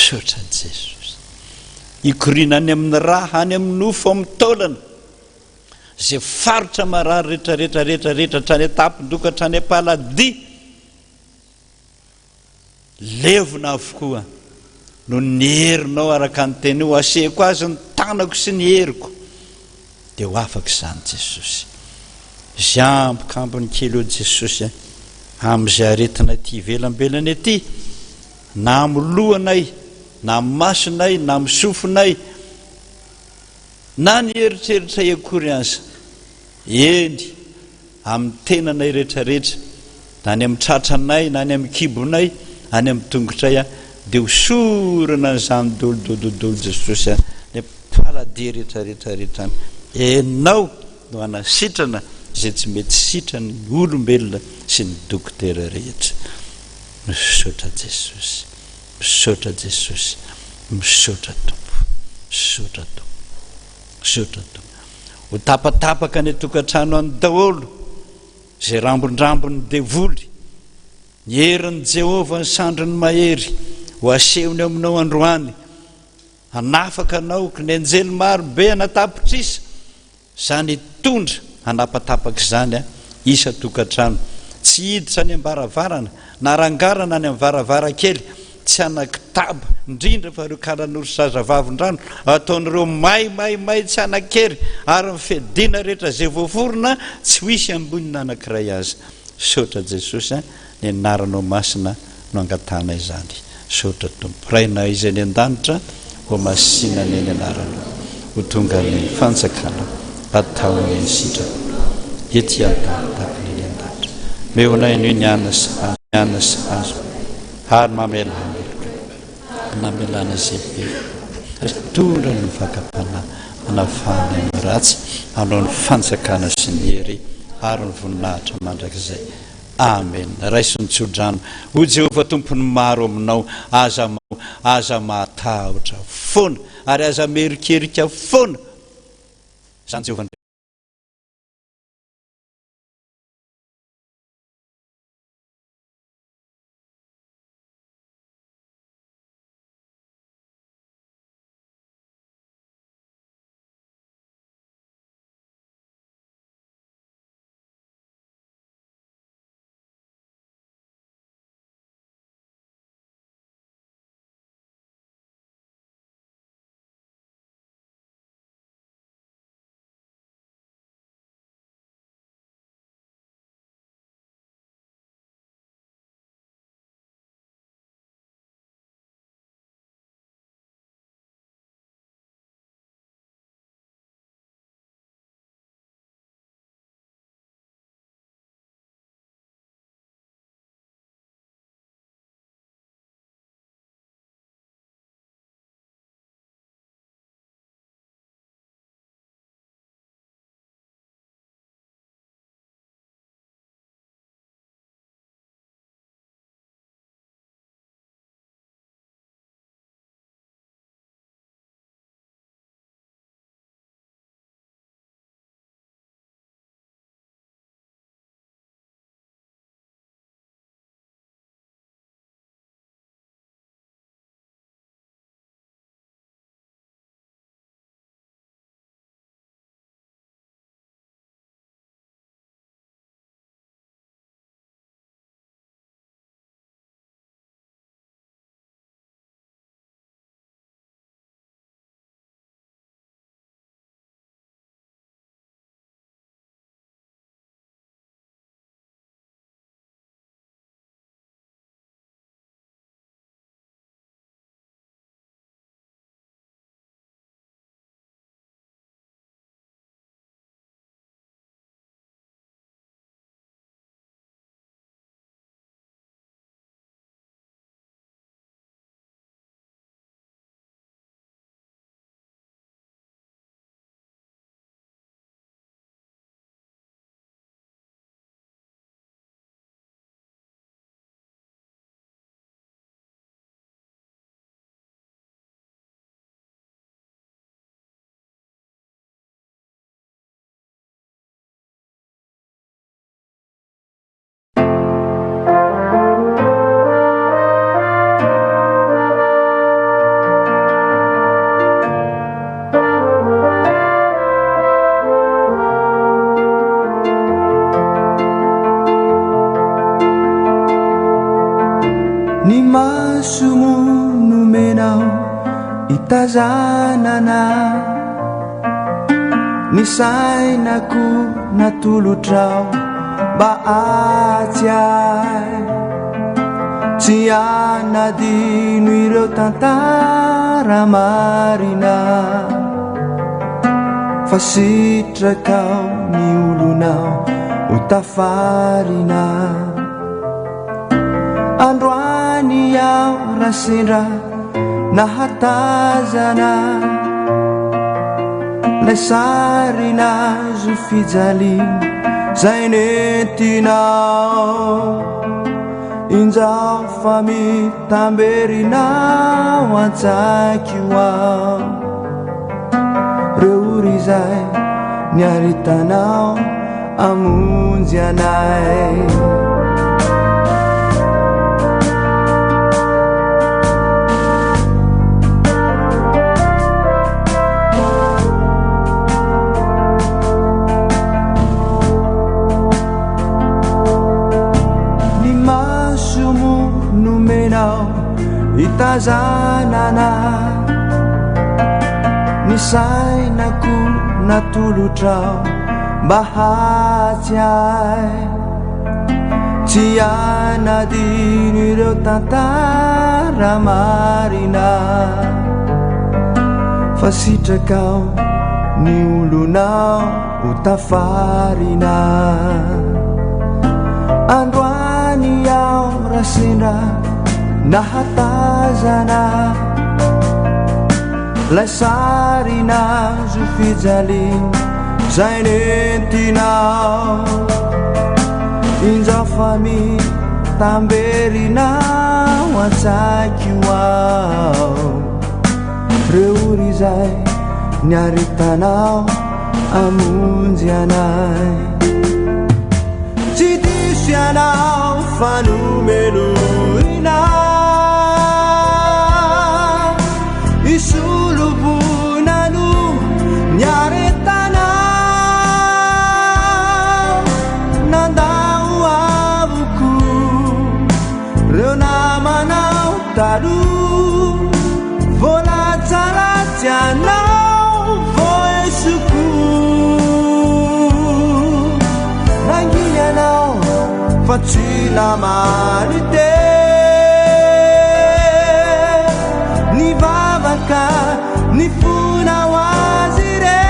misaotra Jesosy ikorina any amin'ny raha any amin'ny nofo amin'ny taolana zay faritra marary rehetrarehetrarehetrarehetra trany atapindoka trany apaladia levona avokoa no ny herinao araka ny teny io asehiko azy ny tanako sy ny heriko dia ho afaka izany Jesosy izay ampikampony kely eo Jesosy amin'izay aretina ty velambelany aty na amin'ny lohanay na amin'ny masonay na amin'ny sofonay na ny eritreritra iakory aza eny amin'ny tenanay rehetrarehetra na ny amin'ny tratranay na ny amin'ny kibonay any amin'ny tongotray dia hosorana n'izany dolodolodolo Jesosy ny paladia rehetrarehetrarehetra enao no hanasitrana izay tsy mety sitrany olombelona sy ny dokotera rehetra misaotra Jesosy misaotra Jesosy misaotra tompo misaotra tompo misaotra tompo ho tapatapaka ny tokantrano any daholo zay rambondrambony devoly ny herin'i Jehovah ny sandrony mahery ho asehony aminao androany hanafaka anao ka ny anjely maro be anatapitrisa zany tondra hanapatapaka izany isa tokantrano tsy hiditra ny ambaravarana na rangarana ny amin'ny varavarankely tsy anakitaba indrindra fa ireo karan'ory zazavavin-drano ataon'ireo may tsy anakery ary mifedina rehetra zay voaforona tsy ho isy ambonina anankiray azy saotra Jesosy ny anaranao masina no angatana izany saotra tompo raina izy any an-danitra ho masina ny anarana ho tonga ny fanjakana atao ny sitrana ety antatapiny ny an-danitra meonay no ny anasa azo ary mamelana namelana zay be tondra ny vakapana manafahana ny ratsy hanao ny fanjakana sy ny hery ary ny voninahitra mandrakizay. Amen. Raisiny tsodrano. Ho Jehovah tompony maro aminao, aza mahatahotra foana ary aza merikerika foana. Zany Jehovah. Ni masomo nomenao itazanana, ny sainako natolotrao mba atsiay, tsy anadino ireo tantara marina, fa sitrakao ny olonao ho tafarina. Androany aho rasendra nahatazana, lay sarina zo fijaliana zay nentinao, injao fa mitamberinao antsaiko ao, reo ory zay niaritanao amonjy anay. Itazanana, ny sainako natolotrao mba hatsiay, tsy anadino ireo tantara marina, fa sitrakao ny olonao ho tafarina. Androany aho rasendra nahatazana, lay sarina zo fijaliana zay nentinao injafami tamberinao atsaiky ao reory zay niaritanao amonjy anay tsy diso ianao fanomeloina isolovonano niaretanao nandao avoko reo namanao talo volatsalatry anao voesoko nanginy anao fa tsy namany te nivavaka nifonao azy re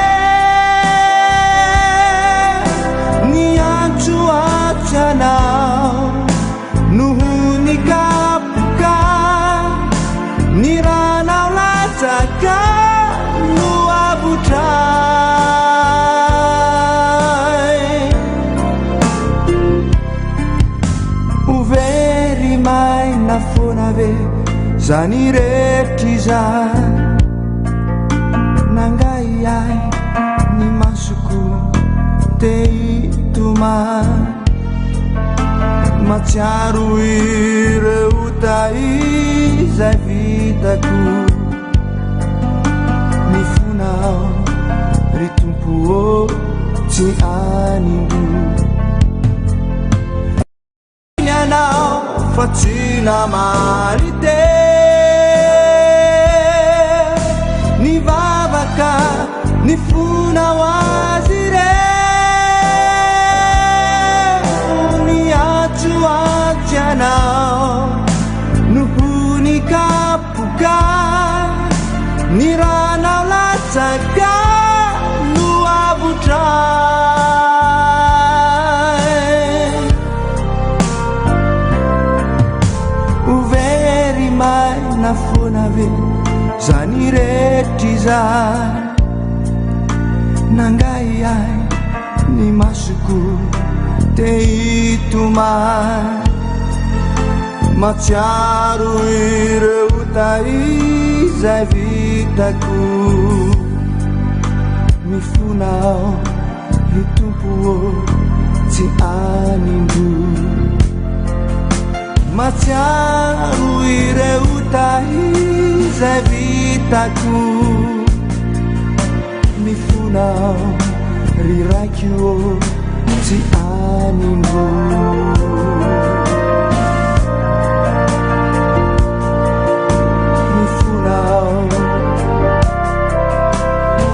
niantso atsy anao noho nikapoka niranao latsaka no avotray overy maina foana ve zany retry zany nangai ai ny masoko te itomany matsiaro ireo taizay vitako ny fonao ry tompo ô tsy anindro ny anao fa tsy namany te nivavaka ny fonao azy re niatso atsy anao noho nikapoka niranao latsaka no avotray overy maina foana ve zany retry zany nangai ai ny masoko te itomany matsiaro ireo taizay vitako mifonao ry tompo ô tsy anindro matsiaro ireo taizay vitako mifonao ry raiky ô tsy anindro mifonao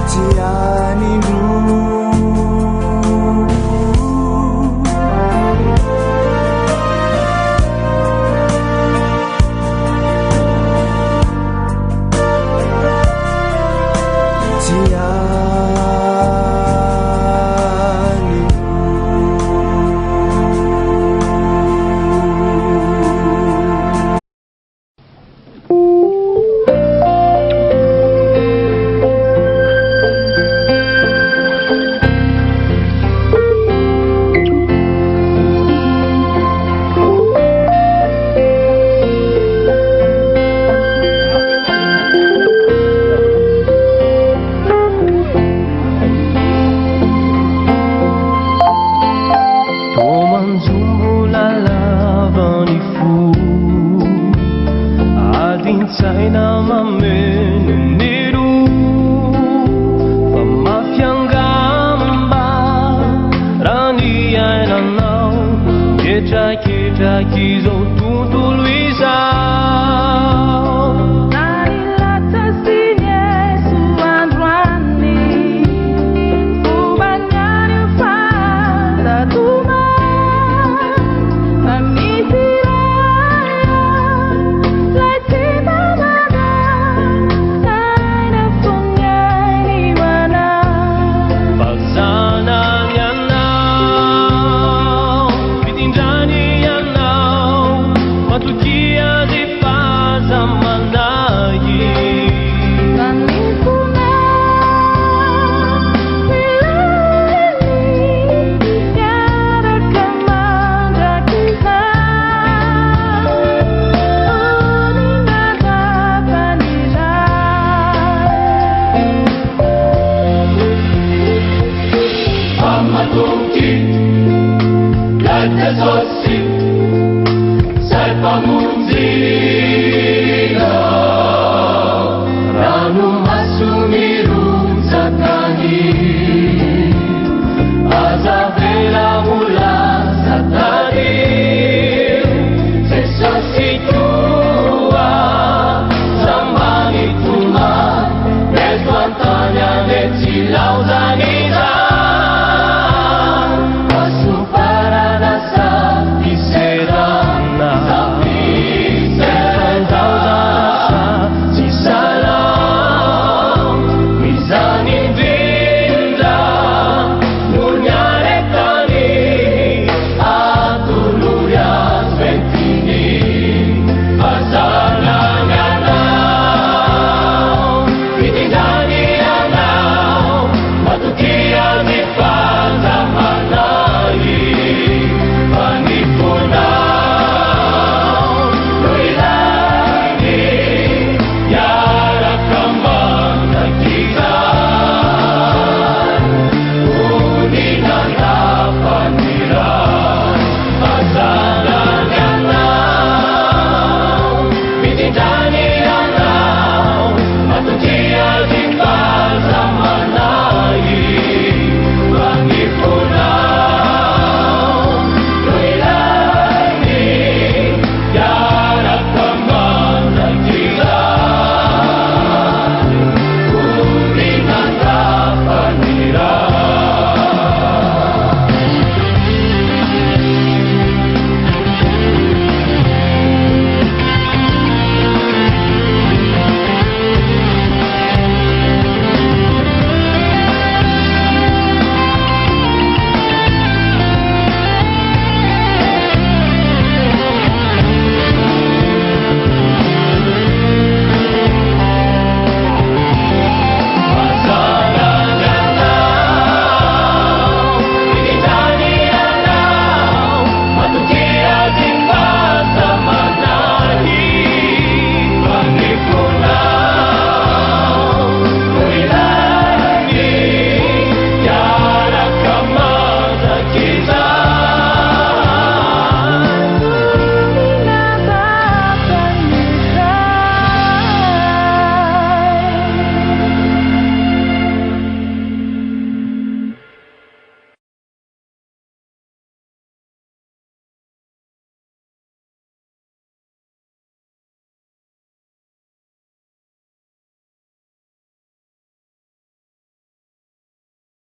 tsy anindro Now Jesosy, sai pamunzi